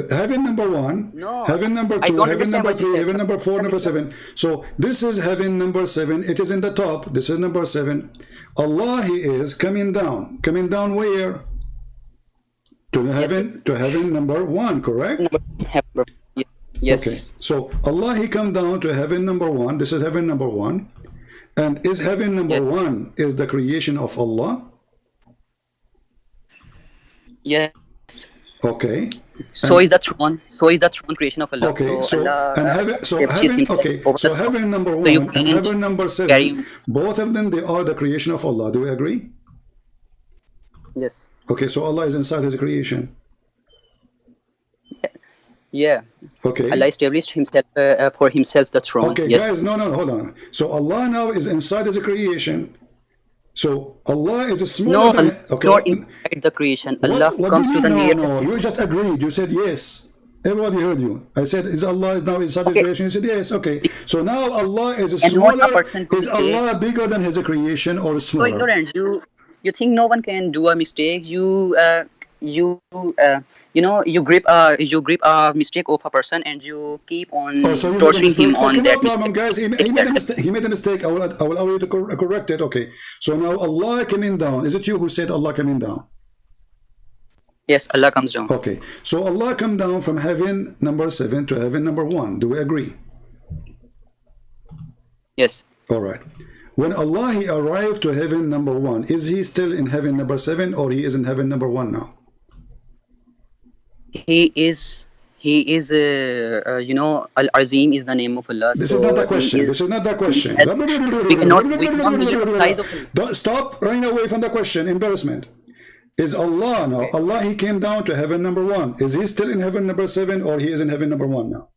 Heaven number one, No, heaven number I two, don't heaven understand number what you three, said. heaven number four, number seven. So this is heaven number seven. It is in the top. This is number seven. Allah, He is coming down. Coming down where? To heaven, Yes. to heaven number one, correct? Number heaven. Okay, Yes. so Allah, He come down to heaven number one. This is heaven number one. And is heaven number Yes. one is the creation of Allah? Yes. Okay. So And is the throne. So is the throne creation of Allah. okay, So so Allah and heaven, so establishes heaven, Himself okay, over so the throne. heaven number So you one and can't heaven number carry. seven, both of them they are the creation of Allah. Do we agree? Yes. Okay, so Allah is inside His creation. Yeah. Okay. Allah established Himself for Himself the throne. Okay, Yes. guys, no, hold on. So Allah now is inside His creation. So Allah is smaller No, than. Allah is Okay, not inside the creation. Allah what do comes you to the mean? nearest. No, you just agreed. You said yes. Everybody heard you. I said, is Allah is now inside His Okay. creation? You said yes. Okay. So now Allah is And not a smaller. person to Is say. Allah bigger than His creation or So smaller? ignorant. You think no one can do a mistake. You grip a mistake of a person and you keep on Oh, so you made a torturing him mistake. on Okay, no that problem, mistake. guys. He made a mistake. He made a mistake. I will allow you to correct it. Okay. So now Allah coming down. Is it you who said Allah coming down? Yes, Allah comes down. Okay. So Allah come down from heaven number seven to heaven number one. Do we agree? Yes. All right. When Allah He arrived to heaven number one, is He still in heaven number seven or He is in heaven number one now? He is Al-Azim is the name of Allah. This so is not the he question. is, This is not the question. we cannot measure the size of Allah. Don't stop running away from the question. Embarrassment. Is Allah now? Allah He came down to heaven number one. Is He still in heaven number seven or He is in heaven number one now?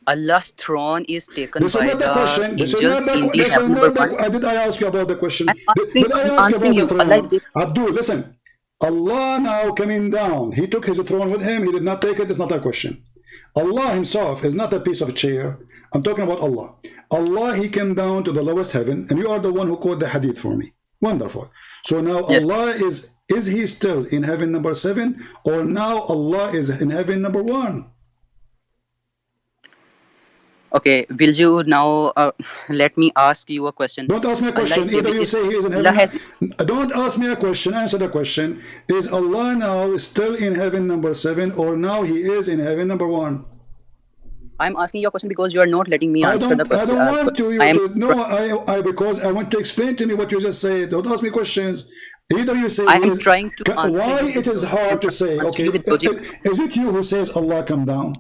Allah's throne is taken This is by not the the question. This is angels not in the. the This is heaven not number the. one. Did I ask you about the question? I'm Did I ask you answering about the you. Allah is throne? Abdul, listen. Allah now coming down. He took His throne with Him. He did not take it. It's not that question. Allah Himself is not a piece of chair. I'm talking about Allah. Allah, He came down to the lowest heaven, and you are the one who quote the hadith for me. Wonderful. So now Yes. Allah is He still in heaven number seven, or now Allah is in heaven number one? Okay, will you now let me ask you a question? Don't ask me a Allah question. is Either you able- say He is in Allah heaven. has Don't ask me a question. Answer the question. Is Allah now still in heaven number seven, or now He is in heaven number one? I'm asking you a question because you are not letting me answer the I question. don't want you I am to. No, because I want to explain to me what you just said. Don't ask me questions. Either you say I am He is- trying to answer Why you it is with- hard to say? answer Okay, you with logic. is it you who says Allah come down?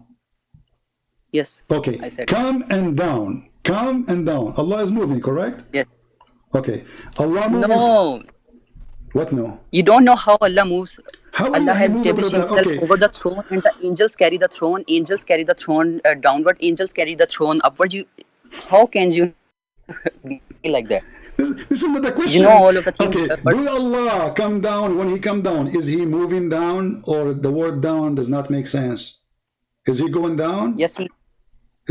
Yes. Okay, I said come and down. Come and down. Allah is moving, correct? yes. Okay. Allah moving. No, What no? you don't know how Allah moves. How Allah Allah has move established over Himself that? Okay. over the throne, and the angels carry the throne. Angels carry the throne downward. Angels carry the throne upward. How can you be like that? This is not the question. You know all of the things. Okay, But do Allah come down? When He come down, is He moving down, or the word down does not make sense? Is He going down? yes,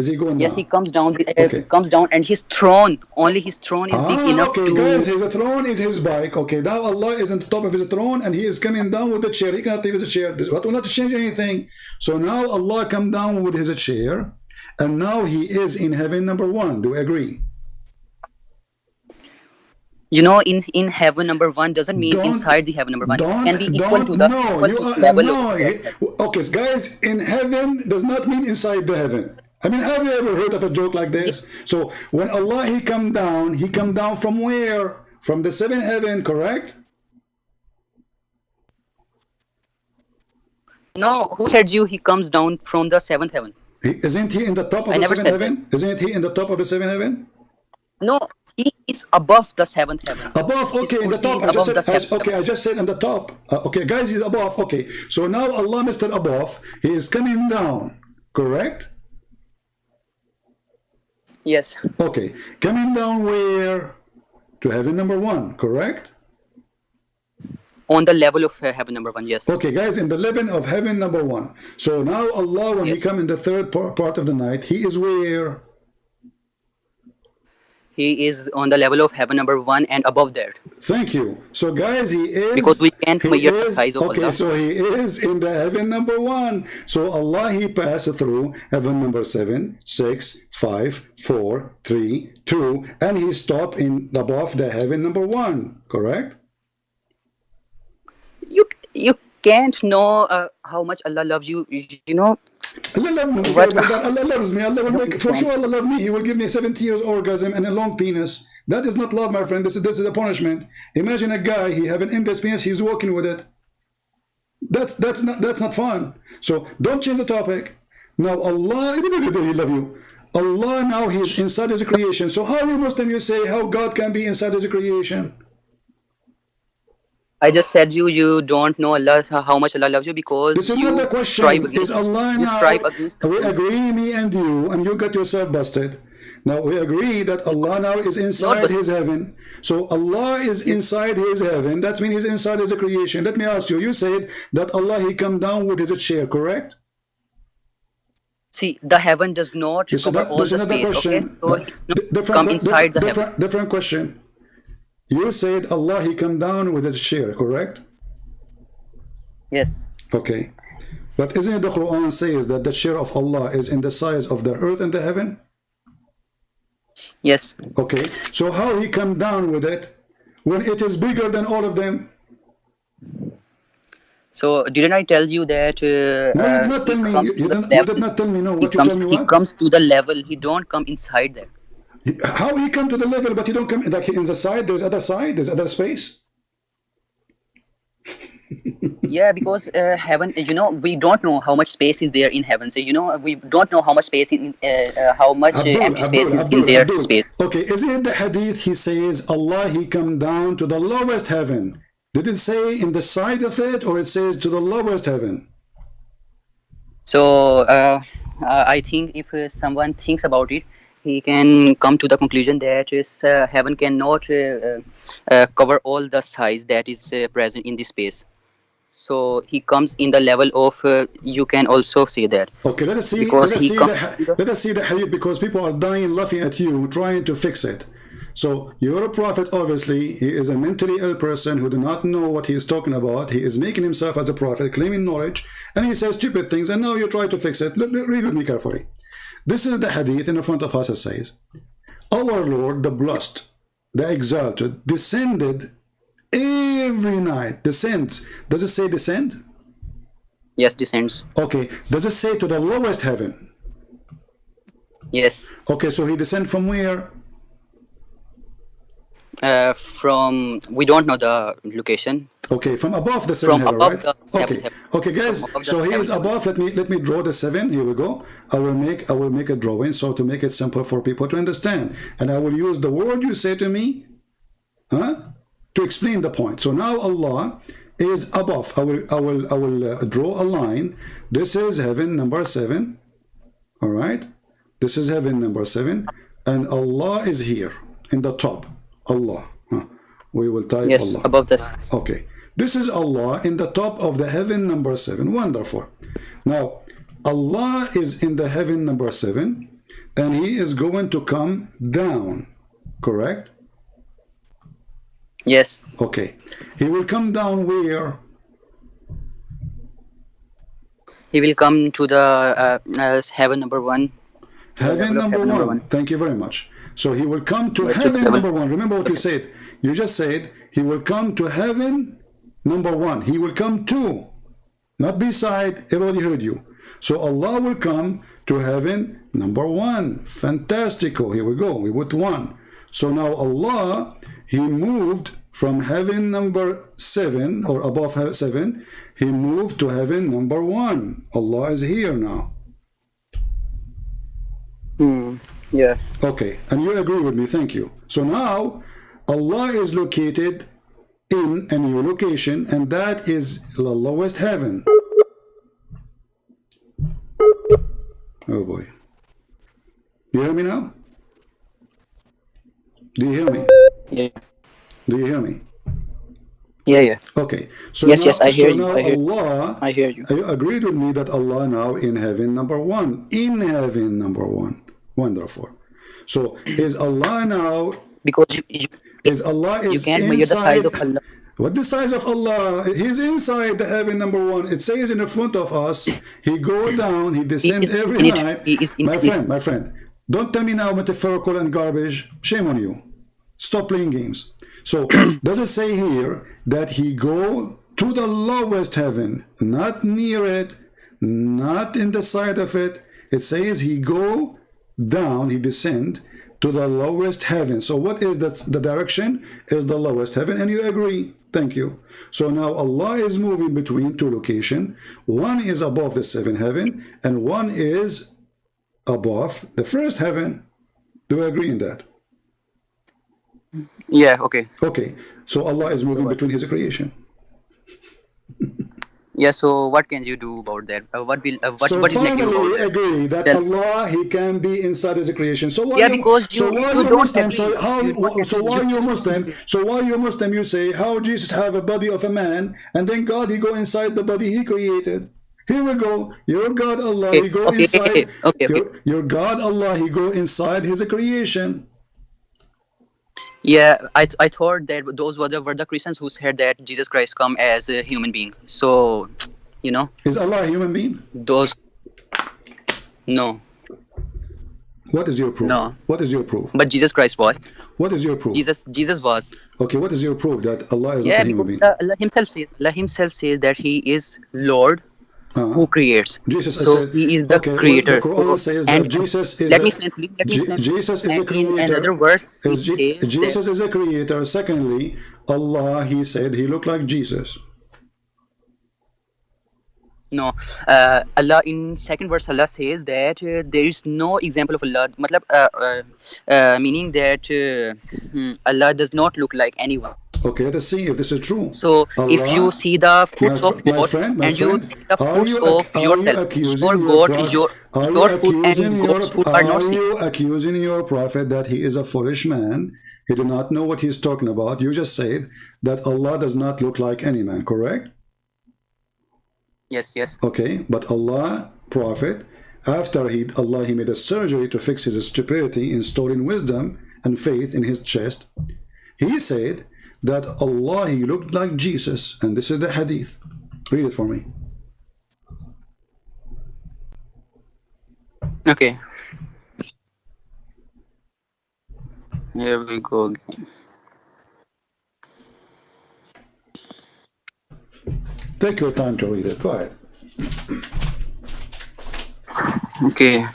Is He going yes, down? He comes down. Okay. Comes down, and His throne, only His throne is big enough okay, to. guys, His throne is His bike. Okay, now Allah is on the top of His throne, and He is coming down with the chair. He cannot leave His chair. That will not change anything. So now Allah come down with His chair, and now He is in heaven number one. Do we agree? You know, in heaven number one doesn't mean Don't- inside the heaven number one. It Don't, can be equal to don't, the no, equal you to are, level no. of that. Okay, guys, in heaven does not mean inside the heaven. I mean, have you ever heard of a joke like this? So when Allah, He come down from where? From the seventh heaven, correct? No, who said you he comes down from the seventh heaven? Isn't He in the top of I the never seventh said heaven? Isn't He in the top of the seventh heaven? No, he is above the seventh heaven. Above, His okay, in the kursi top. is I just above said, the seventh okay, heaven. I just said in the top. Okay, guys, He's above. Okay, so now Allah, Mr. Above, He is coming down, correct? Yes. Okay, coming down where? To heaven number one, correct? On the level of heaven number one. Yes. Okay, guys, in the level of heaven number one. So now Allah, when He Yes. come in the third part of the night, He is where? He is on the level of heaven number one and above that. Thank you. So guys, Because we can't measure the size of okay, Allah. so He is in the heaven number one. So Allah, He passed through heaven number 7, 6, 5, 4, 3, 2, and He stopped in above the heaven number one, correct? You can't know how much Allah loves you. You know Allah loves me, what? Allah loves me. Allah will make, for sure Allah loves me. He will give me 70 years orgasm and a long penis. That is not love, my friend. This is a punishment. Imagine a guy, he have an endless penis, he's walking with it. That's not fun. So don't change the topic. Now Allah, He love you. Allah now He's inside His creation. So how you Muslim you say how God can be inside His creation? I just said you don't know Allah, how much Allah loves you, because This is you not the question. strive Is against Allah you now? strive against We the agree, me and you got yourself busted. Now we agree that Allah now is inside His heaven. So Allah is inside His heaven. That means He's inside His creation. Let me ask you. You said that Allah He come down with His chair, correct? See, the heaven does not cover all the space. Okay, so He come inside the heaven. Different question. You said Allah He come down with His chair, correct? Yes. Okay. But isn't it the Quran says that the chair of Allah is in the size of the earth and the heaven? Yes. Okay. So how He come down with it when it is bigger than all of them? So didn't I tell you that? No, you did not tell me. You did not tell me. No, what you tell me? He What? comes to the level. He don't come inside that. How He come to the level, but He don't come like in the side? There's other side. There's other space. Yeah, because heaven, we don't know how much space is there in heaven. So we don't know how much space how much empty space is in their space. Okay, is it the hadith He says Allah He come down to the lowest heaven? Did it say in the side of it, or it says to the lowest heaven? So I think if someone thinks about it, he can come to the conclusion that heaven cannot cover all the size that is present in this space. So He comes in the level of you can also say that. Okay, let us see. Because let us see the hadith, because people are dying laughing at you, trying to fix it. So you're a prophet. Obviously, he is a mentally ill person who do not know what he is talking about. He is making himself as a prophet, claiming knowledge, and he says stupid things. And now you try to fix it. Read with me carefully. This is the hadith in the front of us. It says, "Our Lord, the blessed, the exalted, descended every night." Descends. Does it say descend? Yes, descends. Okay. Does it say to the lowest heaven? Yes. Okay. So He descend from where? From we don't know the location. Okay, from above the seventh heaven, above right? the seventh Okay, heaven. okay, guys. So he is above. Let me draw the 7. Here we go. I will make a drawing so to make it simple for people to understand, and I will use the word you say to me, to explain the point. So now Allah is above. I will draw a line. This is heaven number 7. All right. This is heaven number 7, and Allah is here in the top. Allah. We will type Allah. Above this. Okay. This is Allah in the top of the heaven number 7. Wonderful. Now, Allah is in the heaven number 7, and He is going to come down. Correct? Yes. Okay. He will come down where? He will come to the heaven number 1. Heaven number one. Thank you very much. So He will come to heaven number 1. Remember what you said. You just said He will come to heaven number 1. He will come to, not beside. Everybody heard you. So Allah will come to heaven number 1. Fantastico. Here we go. We put 1. So now Allah, He moved from heaven number 7, or above 7. He moved to heaven number 1. Allah is here now. Yeah. Okay, and you agree with me. Thank you. So now Allah is located in a new location, and that is the lowest heaven. Oh boy. You hear me now? Do you hear me? Yeah. Do you hear me? Yeah. Yeah. Okay. So Yes. now, Yes. I hear so you. now I hear. Allah, I hear you. you agreed with me that Allah now in heaven number one. In heaven number one. Wonderful. So is Allah now? Because Is Allah you is can't measure the size inside? of Allah. What the size of Allah? He's inside the heaven number one. It says in the front of us. He go down. He He descend is every infinite. night. He is My infinite. friend, my friend. Don't tell me now metaphorical and garbage. Shame on you. Stop playing games. So does it say here that he go to the lowest heaven, not near it, not in the side of it? It says he go down, he descend to the lowest heaven. So what is that? The direction is the lowest heaven, and you agree. Thank you. So now Allah is moving between two locations. One is above the seventh heaven, and one is above the first heaven. Do you agree in that? Yeah. Okay. Okay. So Allah is moving So between His creation. yeah. So what can you do about that? What will So what is negative finally, about we that? agree that Tell. Allah He can be inside His creation. So why Yeah, you? because So why you you don't Muslim? So agree. how? You don't So agree. why You you just Muslim? So why you Muslim? You say how Jesus have a body of a man, and then God He go inside the body He created. Here we go. Your God Allah okay. He go Okay. inside. Okay. Okay. Your God Allah He go inside His creation. Yeah, I thought that those were the Christians who said that Jesus Christ come as a human being. So, you know, Is Allah a human being? those no, What is your proof? no. What is your proof? But Jesus Christ was. What is your proof? Jesus was. Okay, what is your proof that Allah is not Yeah, a human because being? Allah himself says that he is Lord Uh-huh. who creates. Jesus, I So said, he is the okay, well, the creator. Quran So says that and Jesus is let me a explain, please. Let me explain. Jesus is a And in another creator. verse, he says that Jesus is a creator. Secondly, Allah, He said He looked like Jesus. no, Allah in second verse Allah says that there is no example of Allah. Matlab, meaning that Allah does not look like anyone. Okay, let's see if this is true. So if you Allah, see the fruits of my God friend, and you see the are fruits you of are you yourself, accusing your your God, prophet? Are you your fruit accusing and God's fruit are not same. your prophet that he is a foolish man? He do not know what he's talking about. You just said that Allah does not look like any man, correct? Yes, yes. Okay, but Allah, Prophet, after Allah he made a surgery to fix his stupidity, installing wisdom and faith in his chest, he said that Allah he looked like Jesus, and this is the hadith. Read it for me. Okay. Here we go again. Take your time to read it. Go ahead. Okay.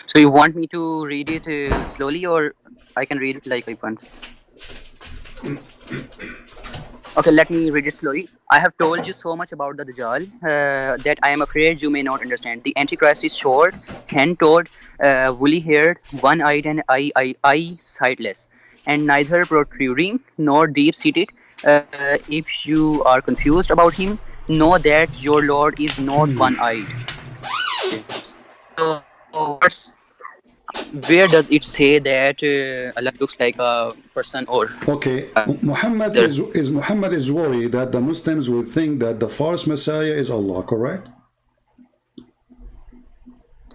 So you want me to read it slowly, or I can read it like I want? Okay, let me read it slowly. I have told you so much about the Dajjal that I am afraid you may not understand. The Antichrist is short, hand-toed, woolly-haired, one-eyed, and eye-sightless, and neither protruding nor deep-seated. If you are confused about him, know that your Lord is not one-eyed. So, where does it say that Allah looks like a person or Okay, Muhammad the Muhammad is worried that the Muslims will think that the false Messiah is Allah, correct?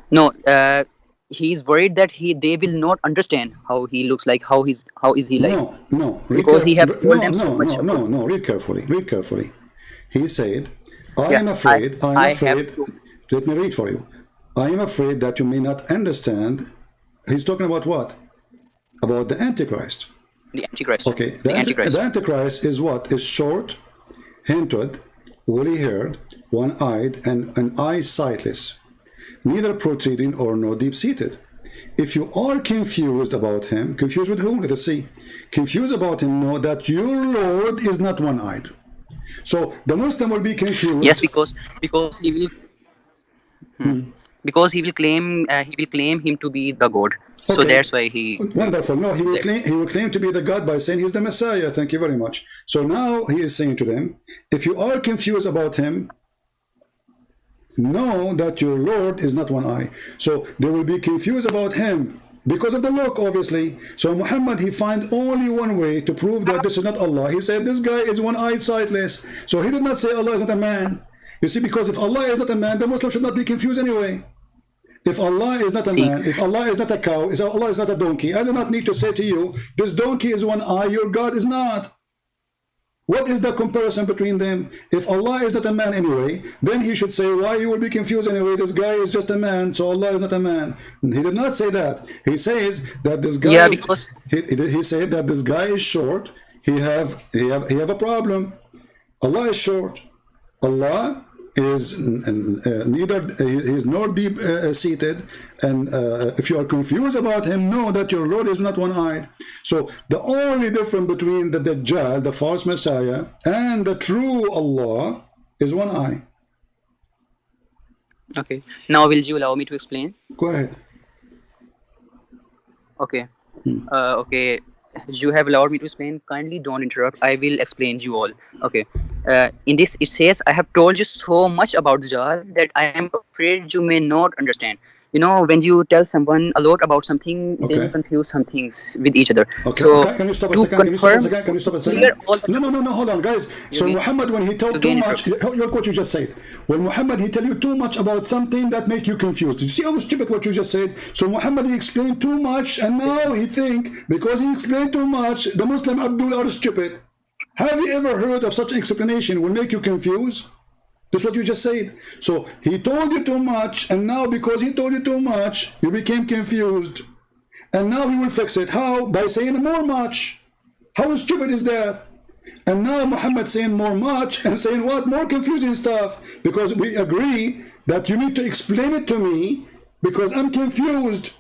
no? He's worried that they will not understand how he looks like, how is he like, No. because he have told them so No. much about. Read carefully. Read carefully. He said, I Yeah, am afraid. I am I have afraid. to. Let me read for you. I am afraid that you may not understand. He's talking about what? About the Antichrist. The Antichrist. Okay, The Antichrist. the Antichrist is what? Is short, hand-toed, woolly-haired, one-eyed, and an eye sightless, neither protruding or no deep-seated. If you are confused about him, confused with whom? Let us see. Confused about him, know that your Lord is not one-eyed. So the Muslim will be confused. Yes, because he will. Because he will claim him to be the God. So Okay. that's why he. Wonderful. No, he will claim to be the God by saying he's the Messiah. Thank you very much. So now he is saying to them, if you are confused about him, know that your Lord is not one eye. So they will be confused about him Because of the look, obviously. So Muhammad, he find only one way to prove that this is not Allah. He said this guy is one-eyed, sightless. So he did not say Allah is not a man. You see, because if Allah is not a man, the Muslim should not be confused anyway. If Allah is not a See, man, if Allah is not a cow, if Allah is not a donkey, I do not need to say to you, this donkey is one eye, your God is not. What is the comparison between them? If Allah is not a man anyway, then he should say, why you will be confused anyway? This guy is just a man, so Allah is not a man. He did not say that. He says that this guy, yeah, because he said that this guy is short. He have a problem. Allah is short. Allah is neither he is nor deep seated, and if you are confused about him, know that your Lord is not one-eyed. So the only difference between the Dajjal, the false Messiah, and the true Allah is one eye. okay. Now, will you allow me to explain? Go ahead. Okay. Okay. You have allowed me to explain. Kindly don't interrupt. I will explain you all. Okay. In this, it says, I have told you so much about Dajjal that I am afraid you may not understand. You know, when you tell someone a lot about something, they Okay. will confuse some things with each other. Okay, So, can you stop a to second? Can you stop a confirm, second? Can you stop a second? clear all the No, hold on, guys. So gain- Muhammad, when he told you too gain much, look what you just said. When Muhammad, he tell you too much about something that make you confused. You see how stupid what you just said? So Muhammad, he explained too much, and now he think, because he explained too much, the Muslim Abdul are stupid. Have you ever heard of such explanation will make you confused? That's what you just said. So he told you too much, and now because he told you too much, you became confused. And now he will fix it. How? By saying more much. How stupid is that? And now Muhammad saying more much and saying what? More confusing stuff. Because we agree that you need to explain it to me because I'm confused.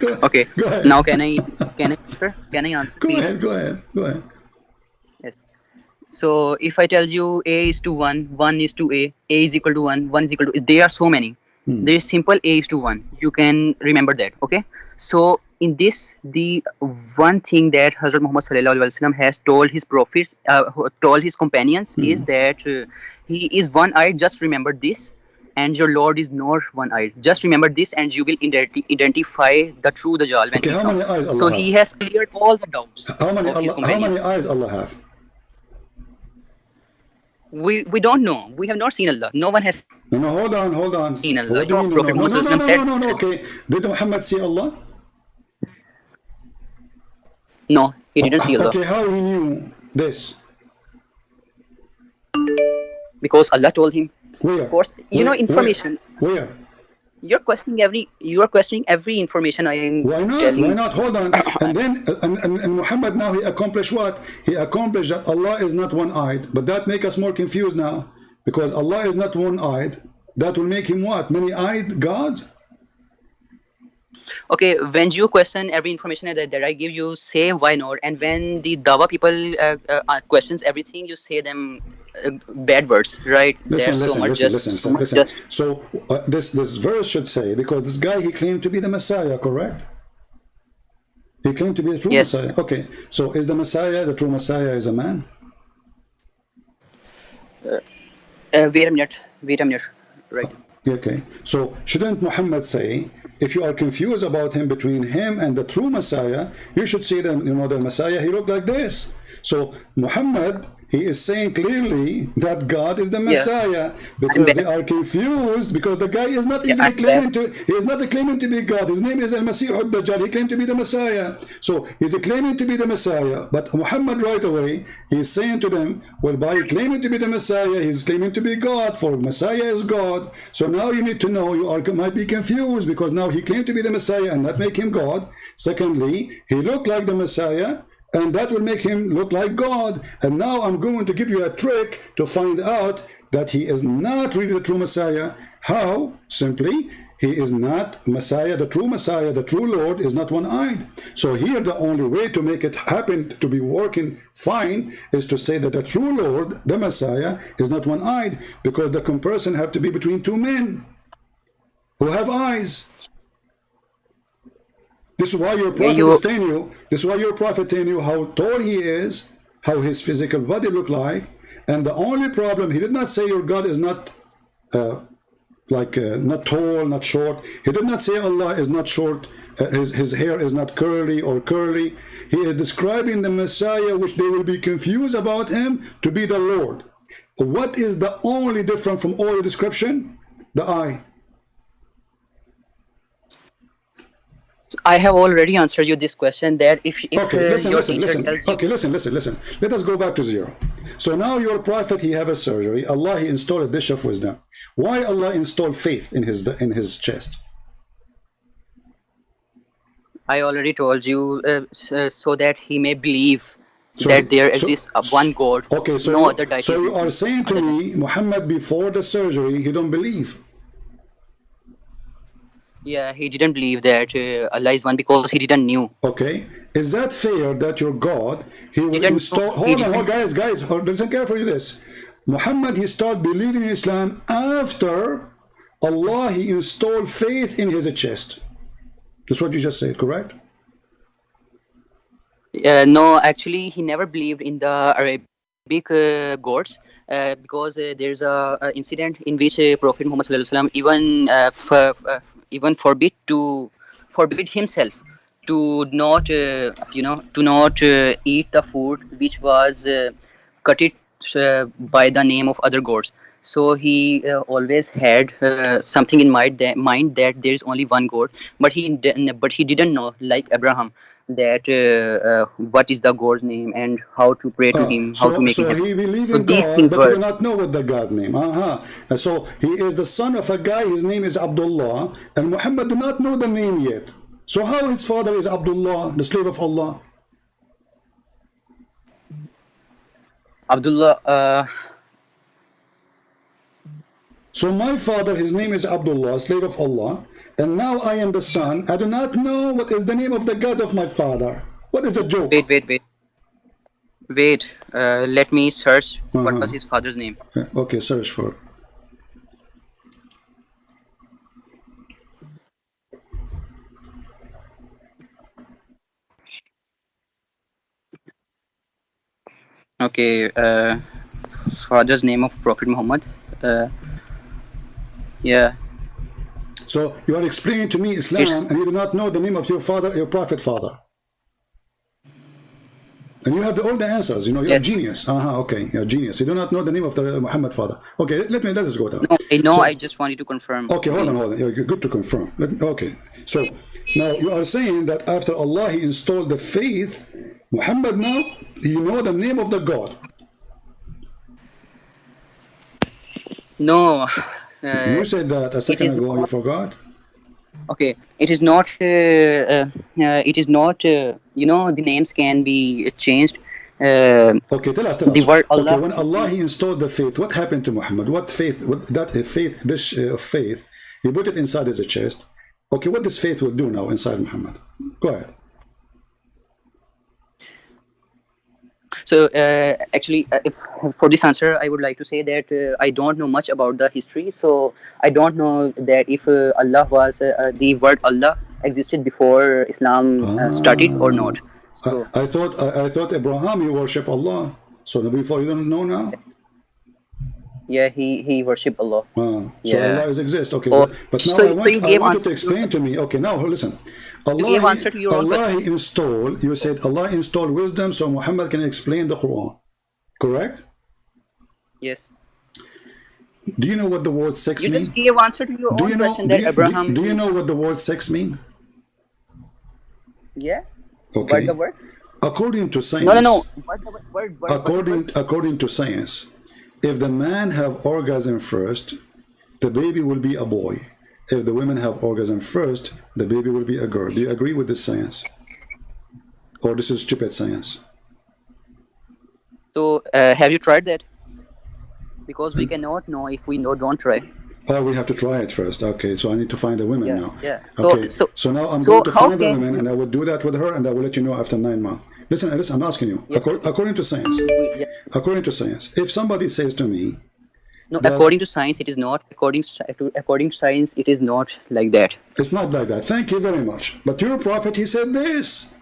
Okay. Go ahead. Now, can I answer? Can I answer? Go please? ahead. Go ahead. Yes. So if I tell you A is to 1, 1 is to A is equal to 1, 1 is equal to, there are so many. There is simple A is to 1. You can remember that, okay? So in this, the one thing that Hazrat Muhammad Sallallahu Alaihi Wasallam has told his prophets, told his companions is that he is one-eyed, just remember this, and your Lord is not one-eyed. Just remember this and you will identify the true Dajjal when Okay, he how many comes. eyes Allah So have? he has cleared all the doubts How many of his Allah, how companions. many eyes Allah have? We don't know. We have not seen Allah. No one has No, hold on. seen Allah. What do you mean? Prophet No, Muhammad Sallallahu Alaihi Wasallam no. said, Okay, did Muhammad see Allah? no, he didn't see Allah. Okay, how he knew this? Because Allah told him. Where? Of course, you know information. Where? You are questioning every information I am Why not? telling. Why not? Hold on. And then and Muhammad now he accomplished what? He accomplished that Allah is not one-eyed. But that make us more confused now. Because Allah is not one-eyed. That will make him what? Many-eyed God? Okay, when you question every information that I give you, say why not. And when the Dawa people questions everything, you say them bad words, right? Listen. Listen. So this verse should say, because this guy, he claimed to be the Messiah, correct? He claimed to be the true Yes. Messiah. Okay, so is the Messiah, the true Messiah is a man? Wait a minute. Right. Okay, so shouldn't Muhammad say, if you are confused about him between him and the true Messiah, you should see that, the Messiah, he looked like this. So Muhammad, he is saying clearly that God is the Messiah, because they are confused, because the guy is not even claiming to, he is not claiming to be God. His name is Al-Masih al-Dajjal. He claimed to be the Messiah. So he's claiming to be the Messiah, but Muhammad right away, he's saying to them, well, by claiming to be the Messiah, he's claiming to be God, for Messiah is God. So now you need to know, might be confused, because now he claimed to be the Messiah and that make him God. Secondly, he looked like the Messiah, and that will make him look like God. And now I'm going to give you a trick to find out that he is not really the true Messiah. How? Simply, he is not Messiah, the true Lord is not one-eyed. So here the only way to make it happen, to be working fine, is to say that the true Lord, the Messiah, is not one-eyed, because the comparison have to be between two men who have eyes. This is why your prophet is telling you. This is why your prophet telling you how tall he is, how his physical body look like, and the only problem, he did not say your God is not like not tall, not short. He did not say Allah is not short, his hair is not curly or curly. He is describing the Messiah, which they will be confused about him, to be the Lord. What is the only difference from all the description? The eye. I have already answered you this question, that if Okay, listen. your teacher tells you, Okay, listen. Let us go back to zero. So now your prophet, he have a surgery. Allah, he installed a dish of wisdom. Why Allah installed faith in his chest? I already told you, so that he may believe that there exists one God, okay, so no other deity. So you are saying to me, Muhammad before the surgery, he don't believe? Yeah, he didn't believe that Allah is one because he didn't knew. Okay, is that fair that your God, he will install? Hold on, guys, listen carefully to this. Muhammad, he started believing in Islam after Allah, he installed faith in his chest. That's what you just said, correct? No, actually, he never believed in the Arabic gods, because there's a incident in which Prophet Muhammad ﷺ even forbid himself to not eat the food which was cut it by the name of other gods. So he always had something in mind that there is only one God, but he didn't know, like Abraham, that what is the God's name and how to pray to him, how to make him happy. He believed So in these God, things but he were. did not know what the God name. So he is the son of a guy, his name is Abdullah, and Muhammad do not know the name yet. So how his father is Abdullah, the slave of Allah? Abdullah. So my father, his name is Abdullah, slave of Allah, and now I am the son. I do not know what is the name of the God of my father. What is a joke? Wait. Let me search what was his father's name. Okay, search for it. Okay, father's name of Prophet Muhammad. Yeah. So you are explaining to me Islam, and you do not know the name of your father, your prophet father. And you have all the answers. You know, you're a genius. Okay, you're a genius. You do not know the name of the Muhammad father. Okay, let us go down. No, I just wanted to confirm. Okay, hold on. You're good to confirm. Okay, so now you are saying that after Allah, he installed the faith, Muhammad now, he know the name of the God. No. You said that a second ago, you forgot? Okay, it is not, the names can be changed. Okay, tell us. The word Allah. Okay, when Allah, he installed the faith, what happened to Muhammad? What faith, this faith, he put it inside his chest. Okay, what this faith will do now inside Muhammad? Go ahead. So actually, if for this answer, I would like to say that I don't know much about the history. So I don't know that if Allah was the word Allah existed before Islam started or not. So I thought Abraham, you worship Allah. So before, you don't know now? Yeah, he worship Allah. So yeah. Allah exists. Okay, but now so I want you to answer explain to me. Okay, now listen. You gave answer to your own Allah question. installed. You said Allah installed wisdom, so Muhammad can explain the Quran. Correct? Yes. Do you know what the word sex means? You just gave answer to your own question that Abraham. Do you know what the word sex means? Yeah. Okay. What's the word? According to science. No. What's the word? According to science, if the man have orgasm first, the baby will be a boy. If the women have orgasm first, the baby will be a girl. Do you agree with this science? Or this is stupid science? So have you tried that? Because we cannot know if we don't try. Oh, we have to try it first. Okay, so I need to find the women now. Yeah. Okay, so now I'm going to find the women, and I will do that with her, and I will let you know after 9 months. Listen, I'm asking you. Yes. According to science, if somebody says to me, no, according to science, it is not. According to science, it is not like that. It's not like that. Thank you very much. But your prophet, he said this.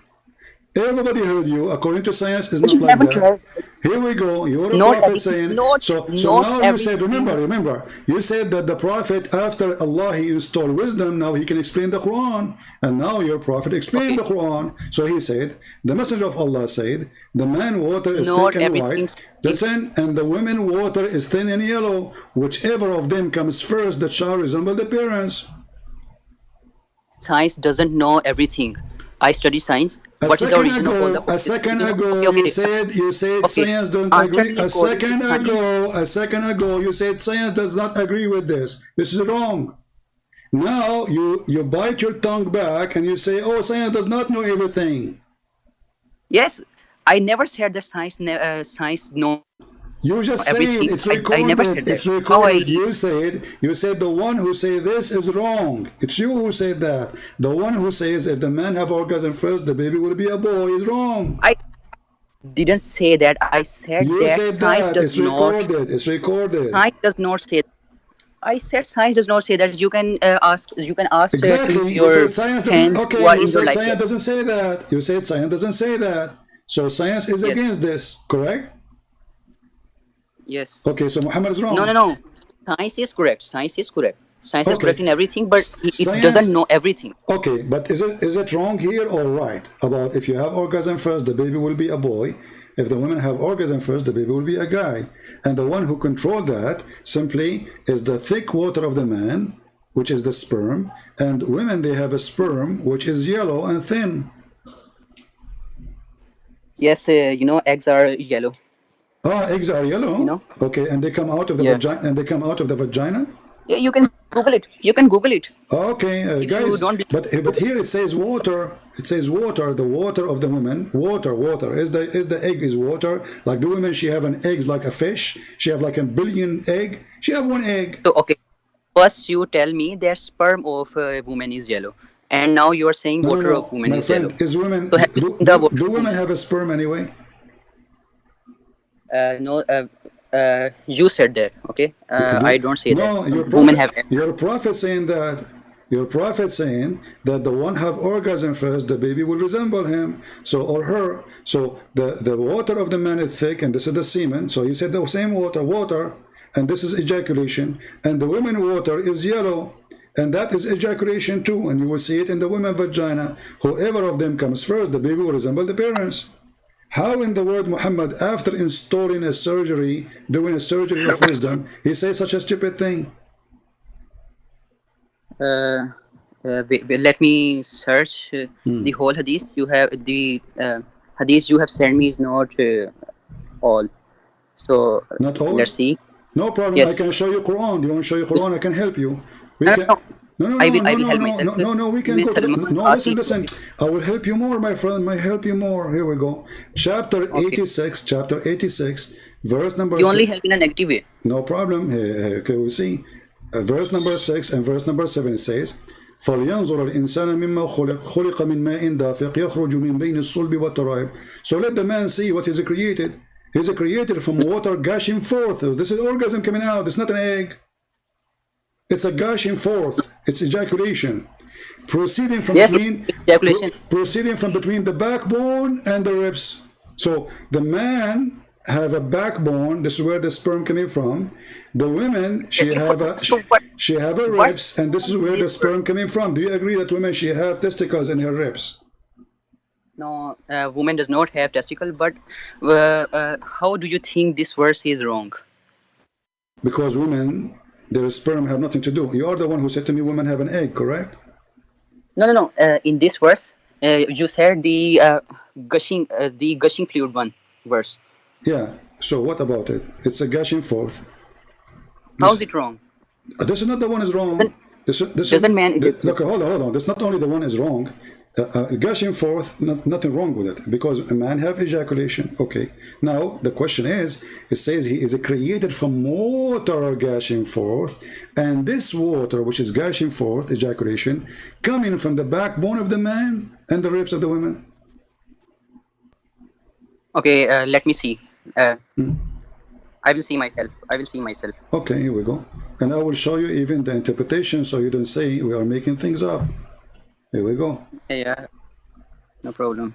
Everybody heard you. According to science, it's But not you like haven't that. tried. Here we go. You're a Not prophet everything. saying. Not So not now you said, everything. remember, you said that the prophet, after Allah, he installed wisdom. Now he can explain the Quran, and now your prophet explained Okay. the Quran. So he said, the messenger of Allah said, the man water is Not thick and everything. white, listen, and the women water is thin and yellow. Whichever of them comes first, the child resemble the parents. Science doesn't know everything. I study science. What is the origin of all the A forces? second Okay, ago, okay. you said Okay. science don't Answer agree. me according to science. A second ago, you said science does not agree with this. This is wrong. Now you bite your tongue back and you say, oh, science does not know everything. Yes, I never said that science know You just said everything. it's I never recorded. said that. It's How I recorded. You said the one who say this is wrong. It's you who said that. The one who says if the man have orgasm first, the baby will be a boy is wrong. I didn't say that. I said You that said science that. does It's not. recorded. It's recorded. Science does not say. I said science does not say that. You can ask. You can ask to Exactly. You your said science doesn't. friends who Okay. are You in your said life. science doesn't say that. You said science doesn't say that. So science is Yes. against this. Correct? Yes. Okay. So Muhammad is wrong. No. Science is correct. Science is correct. Science is Okay. correct in everything, but it Science- doesn't know everything. Okay, but is it wrong here or right about if you have orgasm first, the baby will be a boy? If the women have orgasm first, the baby will be a guy. And the one who controls that simply is the thick water of the man, which is the sperm, and women they have a sperm which is yellow and thin. Yes, eggs are yellow. Ah, eggs are yellow. You know? Okay, and they come out of the Yeah. vagina. And they come out of the vagina. Yeah, you can Google it. You can Google it. Okay, If you guys, don't but here it says water. It says water. The water of the woman. Water. Is the egg is water? Like the woman, she have an eggs like a fish. She have like a billion egg. She have one egg. So okay, first you tell me that sperm of a woman is yellow, and now you are saying No, water of woman my is friend, yellow. is women. So have you seen the water Do of women woman? have a sperm anyway? No. You said that. Okay. I don't say No, that. Women have. your prophet saying that. Your prophet saying that the one have orgasm first, the baby will resemble him, so or her. So the water of the man is thick, and this is the semen. So he said the same water, and this is ejaculation, and the women water is yellow, and that is ejaculation too, and you will see it in the women vagina. Whoever of them comes first, the baby will resemble the parents. How in the word Muhammad, after installing a surgery, doing a surgery of wisdom, he says such a stupid thing? Let me search the whole hadith. You have the hadith you have sent me is not all. So Not all? let's see. No problem. Yes. I can show you Quran. Do you want to show you Quran? I can help you. We No, can. no. No, I will help myself. we can Will go to Salman no, ask you? listen. I will help you more, my friend. I help you more. Here we go. Chapter 86, verse number You only 6. help in a negative way. No problem. Okay, we see. Verse number 6 and verse number 7 it says, فَلْيَنْظُرَ الْإِنسَانَ مِمَّا خُلِقَ مِنْ مَاءٍ دَافِقٍ يَخْرُجُ مِنْ بَيْنِ الصُّلْبِ وَالتَّرَائِبِ. So let the man see what he's created. He's created from water gushing forth. This is orgasm coming out. It's not an egg. It's a gushing forth. It's ejaculation. Proceeding from Yes, between ejaculation. proceeding from between the backbone and the ribs. So the man have a backbone. This is where the sperm coming from. The women she have a ribs, and this is where the sperm coming from. Do you agree that women she have testicles in her ribs? No, woman does not have testicle. But how do you think this verse is wrong? Because women, their sperm have nothing to do. You are the one who said to me women have an egg, correct? No. In this verse, you said the gushing fluid one verse. Yeah. So what about it? It's a gushing forth. How is it wrong? This is not the one is wrong. Doesn't man? Look, hold on. This not only the one is wrong. Gushing forth, nothing wrong with it, because a man have ejaculation. Okay. Now the question is, it says he is created from water gushing forth, and this water, which is gushing forth, ejaculation, coming from the backbone of the man and the ribs of the women. Okay. Let me see. I will see myself. Okay, here we go. And I will show you even the interpretation, so you don't say we are making things up. Here we go. Yeah. No problem.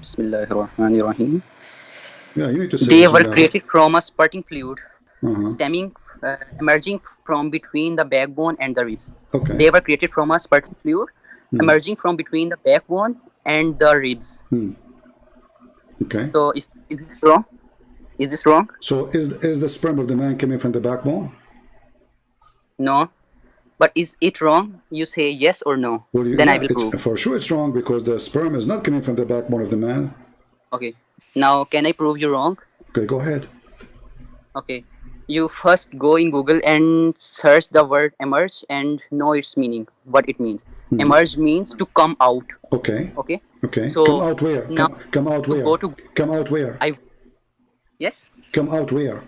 Bismillahirrahmanirrahim. Yeah, you need to say They were Bismillah. created from a spurting fluid Uh-huh. emerging from between the backbone and the ribs. Okay. They were created from a spurting fluid emerging from between the backbone and the ribs. Okay. So is this wrong? Is this wrong? So is the sperm of the man coming from the backbone? No. But is it wrong? You say yes or no. Well, Then I yeah, will prove. for sure it's wrong because the sperm is not coming from the backbone of the man. Okay. Now, can I prove you wrong? Okay, go ahead. Okay. You first go in Google and search the word emerge and know its meaning, what it means. Emerge means to come out. Okay. Okay. Okay. So come out where? now Come out where? Come out where? Yes. Come out where?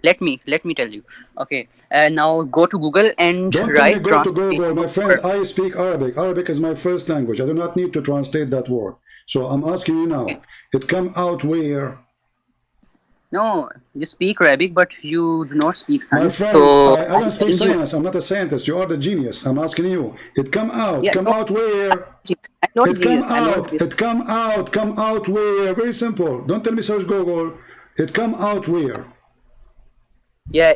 Let me tell you. Okay. Now go to Google and Don't write tell me go to translate. Google, my friend. I speak Arabic. Arabic is my first language. I do not need to translate that word. So I'm asking you now. It come out where? No, you speak Arabic, but you do not speak My science. friend, So I don't speak science. I'm not a scientist. You are the genius. I'm asking you. It come out. Yeah, Come out where? I'm not It come genius. I'm not out. genius. It come out. Come out where? Very simple. Don't tell me search Google. It come out where? Yeah,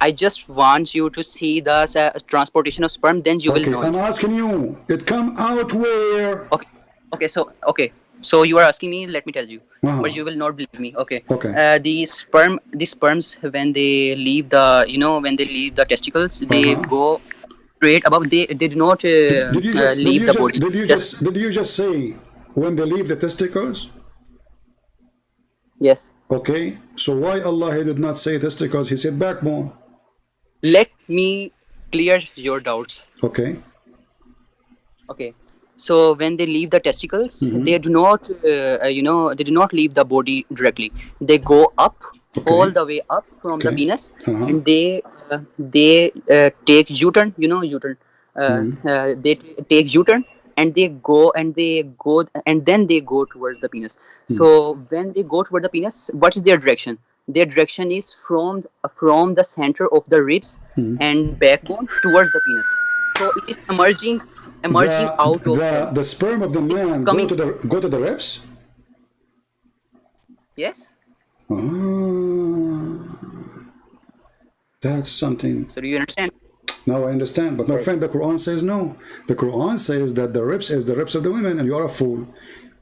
I just want you to see the transportation of sperm. Then you will know. I'm asking you. It come out where? Okay. So you are asking me. Let me tell you, but you will not believe me. Okay. The sperms when they leave the testicles, they go straight above. They do not leave the body. Did you just say when they leave the testicles? Yes. Okay. So why Allah he did not say testicles? He said backbone. Let me clear your doubts. Okay. Okay. So when they leave the testicles, they do not, they do not leave the body directly. They go up, all the way up from the penis, and they take U-turn. You know U-turn. They take U-turn, and they go, and then they go towards the penis. So when they go toward the penis, what is their direction? Their direction is from the center of the ribs and backbone towards the penis. So it is emerging out of the sperm of the man go to the ribs. Yes. That's something. So do you understand? Now I understand, but my friend, the Quran says no. The Quran says that the ribs is the ribs of the women, and you are a fool.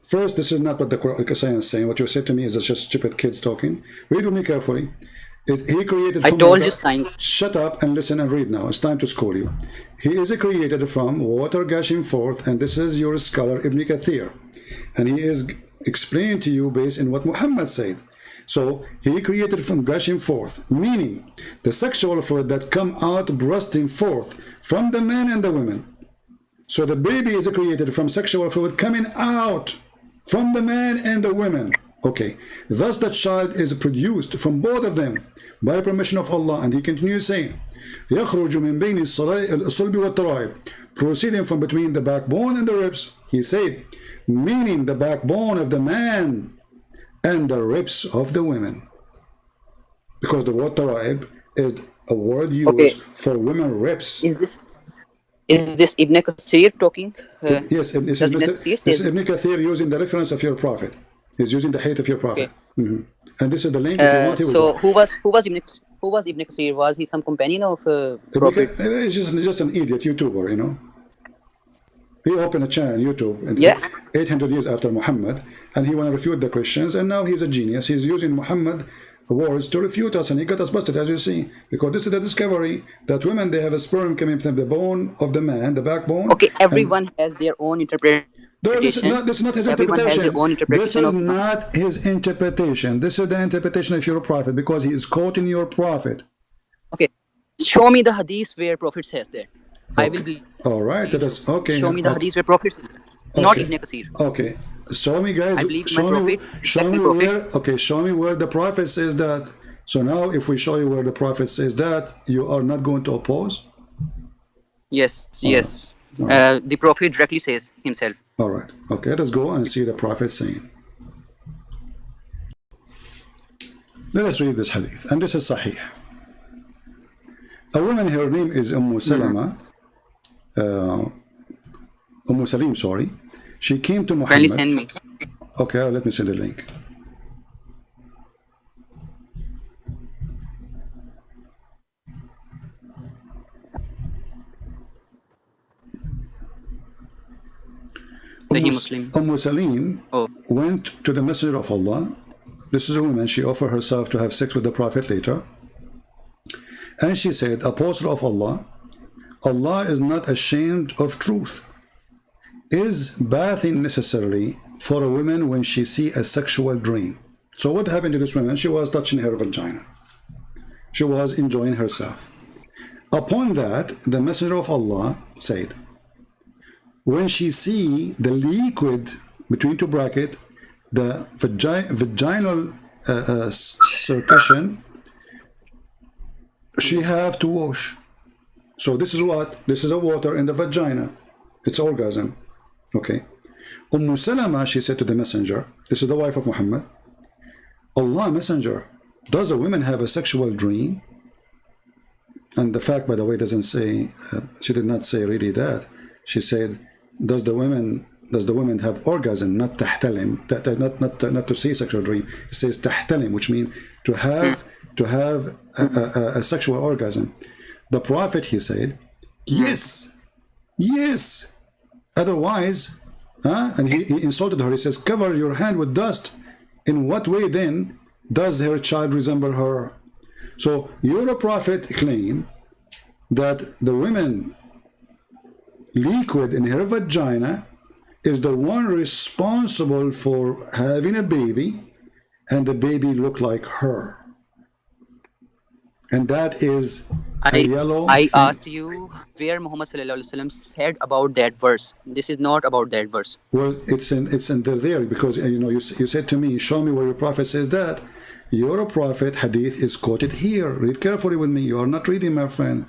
First, this is not what the Quran is saying. What you said to me is just stupid kids talking. Read with me carefully. He created. I told you science. Shut up and listen and read now. It's time to school you. He is created from water gushing forth, and this is your scholar Ibn Kathir, and he is explaining to you based on what Muhammad said. So he created from gushing forth, meaning the sexual fluid that come out bursting forth from the man and the women. So the baby is created from sexual fluid coming out from the man and the women. Okay, thus the child is produced from both of them by permission of Allah. And he continues saying, يخرج من بين الصلب والترائب, proceeding from between the backbone and the ribs. He said, meaning the backbone of the man and the ribs of the women. Because the word taraib is a word used for women ribs. Is this Ibn Kathir talking? Yes, this is Ibn Kathir using the reference of your prophet. He's using the hate of your prophet. And this is the link if you want. So who was Ibn Kathir? Was he some companion of prophet? He's just an idiot YouTuber, you know. He opened a channel on YouTube 800 years after Muhammad, and he want to refute the Christians, and now he's a genius. He's using Muhammad words to refute us, and he got us busted, as you see, because this is the discovery that women, they have a sperm coming from the bone of the man, the backbone. Okay, everyone has their own interpretation. No, this is not his interpretation. This is not his interpretation. This is the interpretation of your prophet, because he is quoting your prophet. Okay, show me the hadith where prophet says that. Okay. I will be. All right, that is okay. Show me the hadith where prophet says that. Not Ibn Kathir. Okay, show me, guys. I believe show me where. Okay, show me where the prophet says that. So now, if we show you where the prophet says that, you are not going to oppose. Yes, yes. Right. The prophet directly says himself. All right. Okay, let's go and see the prophet saying. Let us read this hadith, and this is Sahih. A woman, her name is Salim, sorry. She came to Kindly Muhammad. send me. Okay, let me send the link. Sahih Muslim. Salim Oh, went to the Messenger of Allah. This is a woman. She offered herself to have sex with the Prophet later. And she said, Apostle of Allah, Allah is not ashamed of truth. Is bathing necessary for a woman when she see a sexual dream? So what happened to this woman? She was touching her vagina. She was enjoying herself. Upon that, the Messenger of Allah said, when she see the liquid between two brackets, the vaginal circulation, she have to wash. So this is what? This is a water in the vagina. It's orgasm. Okay. Salama, she said to the messenger, this is the wife of Muhammad, Allah messenger, does a woman have a sexual dream? And the fact, by the way, doesn't say, she did not say really that. She said, does the woman have orgasm, not tahtalim, not to say sexual dream. It says tahtalim, which means to have a sexual orgasm. The Prophet, he said, yes. Otherwise, and he insulted her. He says, cover your hand with dust. In what way then does her child resemble her? So your Prophet claim that the woman liquid in her vagina is the one responsible for having a baby, and the baby look like her. And that is a yellow I thing. asked you where Muhammad sallallahu alaihi wasallam said about that verse. This is not about that verse. Well, it's in there because you said to me, show me where your prophet says that. Your prophet hadith is quoted here. Read carefully with me. You are not reading, my friend.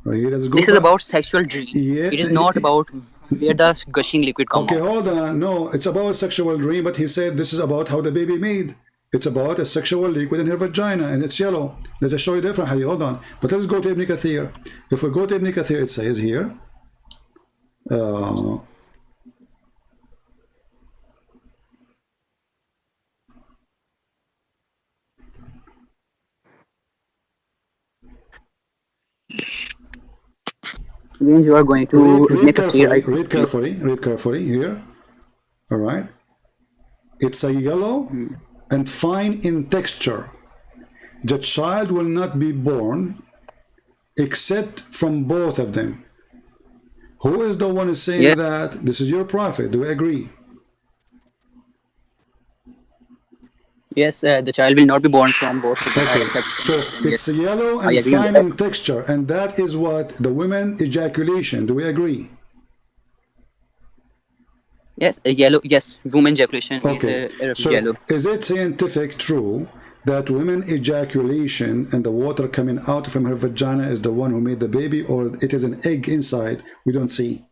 This is about sexual dream. Yeah, it is not about where the gushing liquid comes okay, out. hold on. No, it's about sexual dream, but he said this is about how the baby made. It's about a sexual liquid in her vagina, and it's yellow. Let us show you differently. Hold on. But let's go to Ibn Kathir. If we go to Ibn Kathir, it says here, When you are going to read make a seer, I see. read carefully here. All right. It's a yellow and fine in texture. The child will not be born except from both of them. Who is the one saying that? This is your prophet. Do we agree? Yes, the child will not be born from both of them. Okay, Except, so it's yellow and fine in texture, and that is what the women ejaculation. Do we agree? yes, yellow. Yes, woman ejaculation Okay, is so yellow. is it scientific true that women ejaculation and the water coming out from her vagina is the one who made the baby, or it is an egg inside we don't see?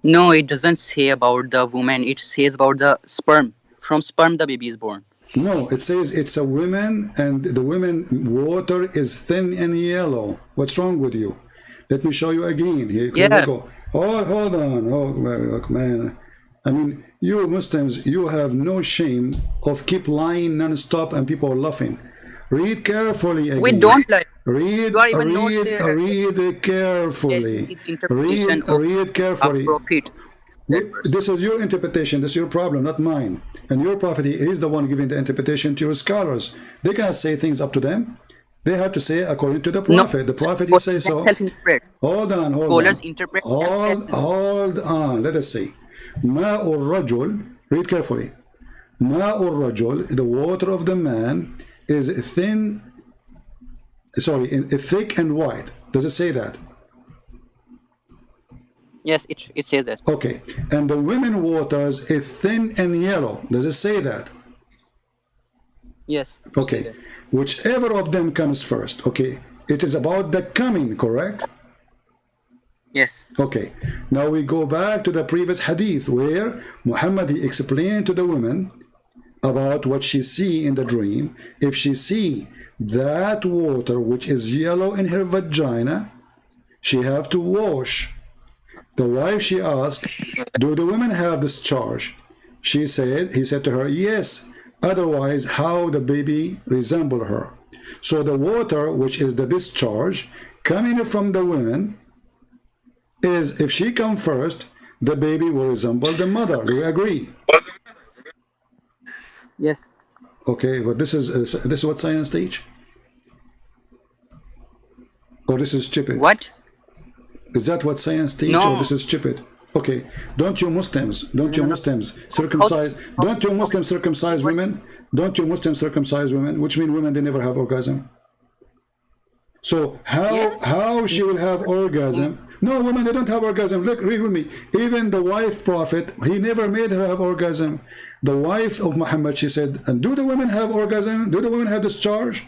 No, it doesn't say about the woman. It says about the sperm. From sperm, the baby is born. No, it says it's a woman, and the woman water is thin and yellow. What's wrong with you? Let me show you again. Here we go. Hold on. Oh, look, man. I mean, you Muslims, you have no shame of keep lying non-stop and people are laughing. Read carefully again. We don't lie. Read carefully. Read carefully. This is your interpretation. This is your problem, not mine. And your prophet is the one giving the interpretation to your scholars. They cannot say things up to them. They have to say according to the prophet. No, the prophet he says so. Hold on. Scholars interpret. Hold on. Let us see. Ma'ur rajul. Read carefully. Ma'ur rajul. The water of the man is thin. Sorry, thick and white. Does it say that? Yes, it says that. Okay, and the women waters is thin and yellow. Does it say that? Yes. Okay, whichever of them comes first. Okay, it is about the coming, correct? Yes. Okay, now we go back to the previous hadith where Muhammad explained to the woman about what she see in the dream. If she see that water which is yellow in her vagina, she have to wash. The wife, she asked, do the women have discharge? He said to her, yes. Otherwise, how the baby resemble her? So the water, which is the discharge, coming from the women, is if she come first, the baby will resemble the mother. Do you agree? Yes. Okay, but this is what science teach? Or this is stupid? What? Is that what science teach, or No. this is stupid? Okay, don't you Muslims circumcise? Don't you Muslims circumcise women? Don't you Muslims circumcise women? Which mean women, they never have orgasm. So how she will have orgasm? No, women, they don't have orgasm. Look, read with me. Even the wife prophet, he never made her have orgasm. The wife of Muhammad, she said, and do the women have orgasm? Do the women have discharge?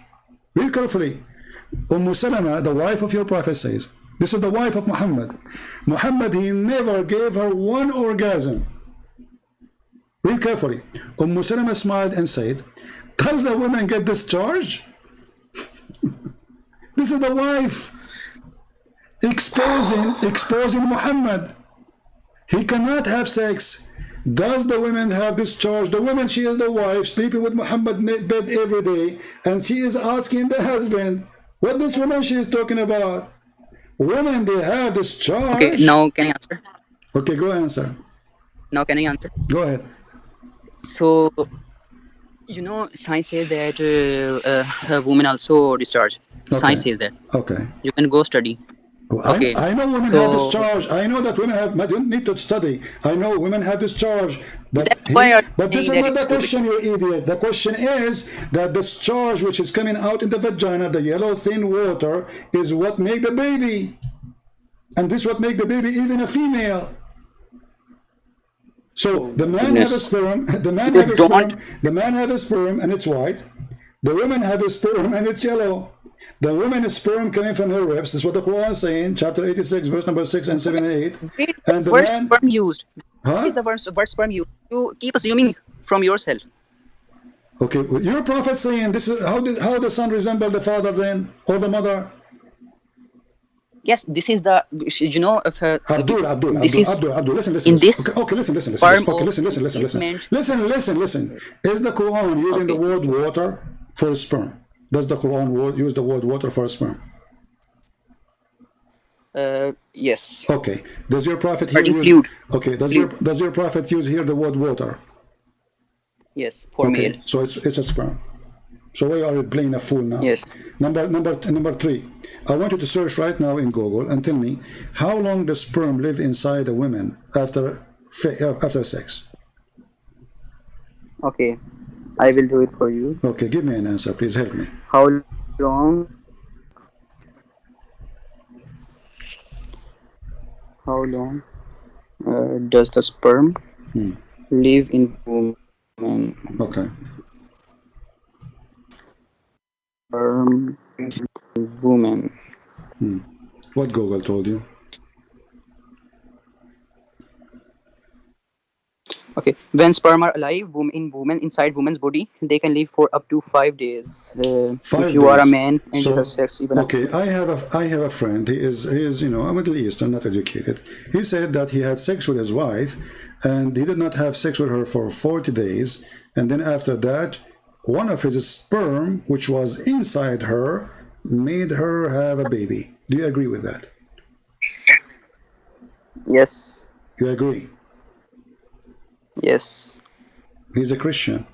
Read carefully. Salama, the wife of your prophet, says, this is the wife of Muhammad. Muhammad, he never gave her one orgasm. Read carefully. Salama smiled and said, does the woman get discharged? This is the wife exposing Muhammad. He cannot have sex. Does the woman have discharge? The woman, she is the wife, sleeping with Muhammad in bed every day, and she is asking the husband, what this woman she is talking about? Women, they have discharge. Okay, now can I answer? Okay, go answer. Now can I answer? Go ahead. So, science says that women also discharge. Okay. Science says that. Okay. You can go study. Well, Okay. I know women So- have discharge. I know that women have. You don't need to study. I know women have discharge. But That's why I'm but this is saying not that the it's question, you idiot. The question is that discharge, which is coming out in the vagina, the yellow thin water, is what make the baby, and this what make the baby even a female. So the man has a Goodness. sperm. The man You have a don't- sperm. The man have a sperm and it's white. The woman have a sperm and it's yellow. The woman's sperm coming from her ribs. This is what the Quran is saying, chapter 86, verse number 6 and 7 and 8. Where is And the the word man, sperm used? Where huh? is the word sperm used? You keep assuming from yourself. Okay, well, your prophet saying this is how the son resemble the father then, or the mother? Yes, this is the if Abdul, this is listen, in this okay, listen, form okay, of listen. Is the Quran using the word water for sperm? Does the Quran use the word water for sperm? yes. Okay. Does your prophet here Starting use? fluid. Okay. Does your prophet use here the word water? Yes, for Okay. male. So it's a sperm. So why are you playing a fool now? Yes. Number 3. I want you to search right now in Google and tell me how long does sperm live inside a woman after sex? Okay, I will do it for you. Okay, give me an answer, please help me. How long? How long does the sperm live in woman? Okay. Sperm woman. What Google told you? Okay, when sperm are alive, woman inside woman's body, they can live for up to 5 days. 5 if you are a days. man and you have sex, even okay, I have a friend. He is a Middle Eastern, not educated. He said that he had sex with his wife, and he did not have sex with her for 40 days, and then after that, one of his sperm, which was inside her, made her have a baby. Do you agree with that? yes, You agree? yes, He's a Christian.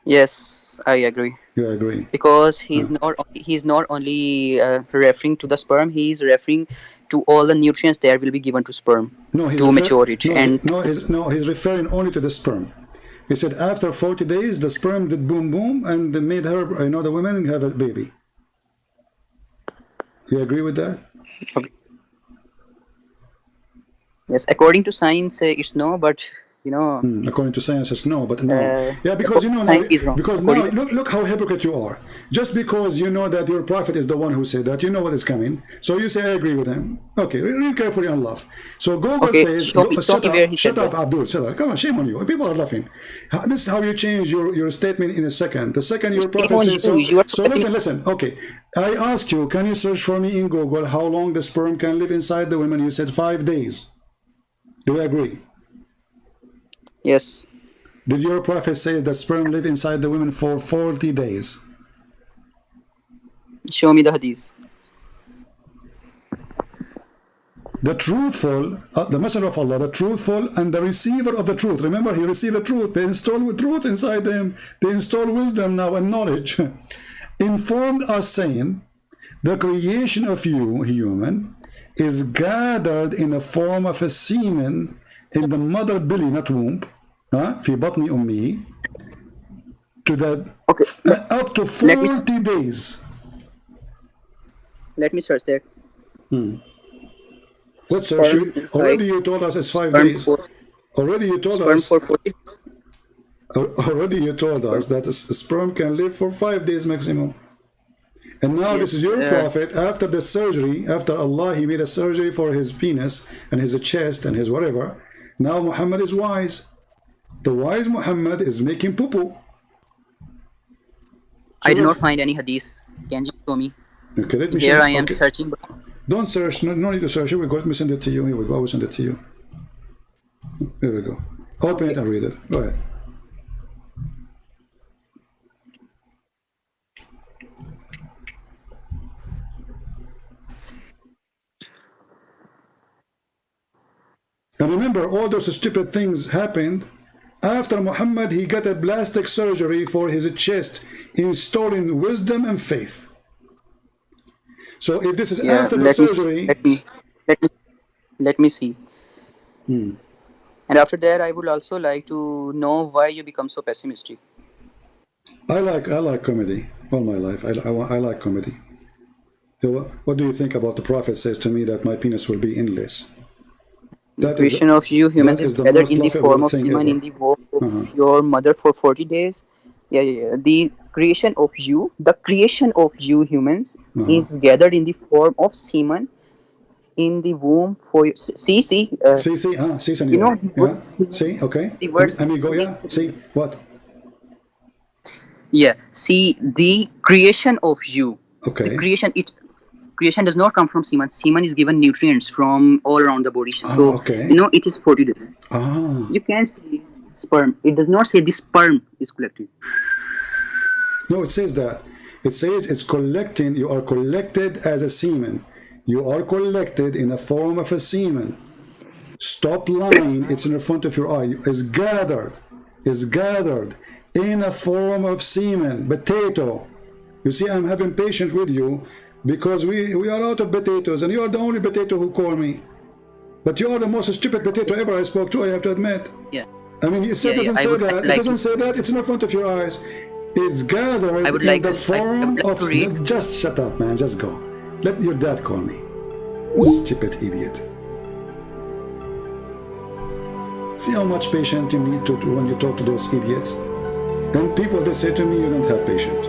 yes, I agree. You agree? Because he's not only referring to the sperm, he's referring to all the nutrients that will be given to sperm No, to mature it. he's referring only to the sperm. He said after 40 days, the sperm did boom boom and they made her, the women have a baby. You agree with that? Okay. Yes, according to science, it's no, but According to science, it's no, but no. Yeah, The because now, science is wrong. because now, look how hypocrite you are. Just because you know that your prophet is the one who said that, you know what is coming. So you say, I agree with him. Okay, read carefully and laugh. So Google says, Show me where he shut said up, that. Abdul, shut up. Come on, shame on you. People are laughing. This is how you change your statement in a second. The second your prophet on says you. so. You are So listen. Okay, I asked you, can you search for me in Google how long the sperm can live inside the woman? You said 5 days. Do you agree? Yes. Did your prophet say that sperm live inside the women for 40 days? Show me the hadith. The truthful, the messenger of Allah, the truthful and the receiver of the truth. Remember, he received the truth. They installed with truth inside them. They install wisdom now and knowledge. Informed us saying, the creation of you, human, is gathered in the form of a semen in the mother belly, not womb. في بطن أمه to the up to 40 days. Let me search that. What search? Already you told us it's 5 days. Already you told us. Already you told us that a sperm can live for 5 days maximum. And now yes, this is your prophet after the surgery, after Allah, he made a surgery for his penis and his chest and his whatever. Now Muhammad is wise. The wise Muhammad is making poo-poo. I do not find any hadith. Can you show me? Okay, let me Here show I am searching. Don't search. No need to search. Here we go. Let me send it to you. Here we go. I will send it to you. Here we go. Open it and read it. Go ahead. And remember, all those stupid things happened after Muhammad. He got a plastic surgery for his chest, installing wisdom and faith. So if this is after the surgery, let me see. And after that, I would also like to know why you become so pessimistic. I like comedy all my life. I like comedy. What do you think about the Prophet says to me that my penis will be endless? The creation of you humans is gathered in the form of semen in the womb of your mother for 40 days. Yeah. The creation of you humans is gathered in the form of semen in the womb for you. See, senor. You know, yeah. See, okay. The words, amigo, yeah. See, what? Yeah, see, the creation of you. Okay. The creation does not come from semen. Semen is given nutrients from all around the body. So, okay. It is 40 days. You can't say sperm. It does not say the sperm is collected. No, it says that. It says it's collecting. You are collected as a semen. You are collected in the form of a semen. Stop lying. It's in the front of your eye. It's gathered in a form of semen. Potato. You see, I'm having patience with you because we are out of potatoes, and you are the only potato who call me. But you are the most stupid potato ever I spoke to, I have to admit. Yeah. I mean, it doesn't say that. It doesn't say that. It's in the front of your eyes. It's gathered in the form of... Just shut up, man. Just go. Let your dad call me. Stupid idiot. See how much patience you need to when you talk to those idiots. And people, they say to me, you don't have patience.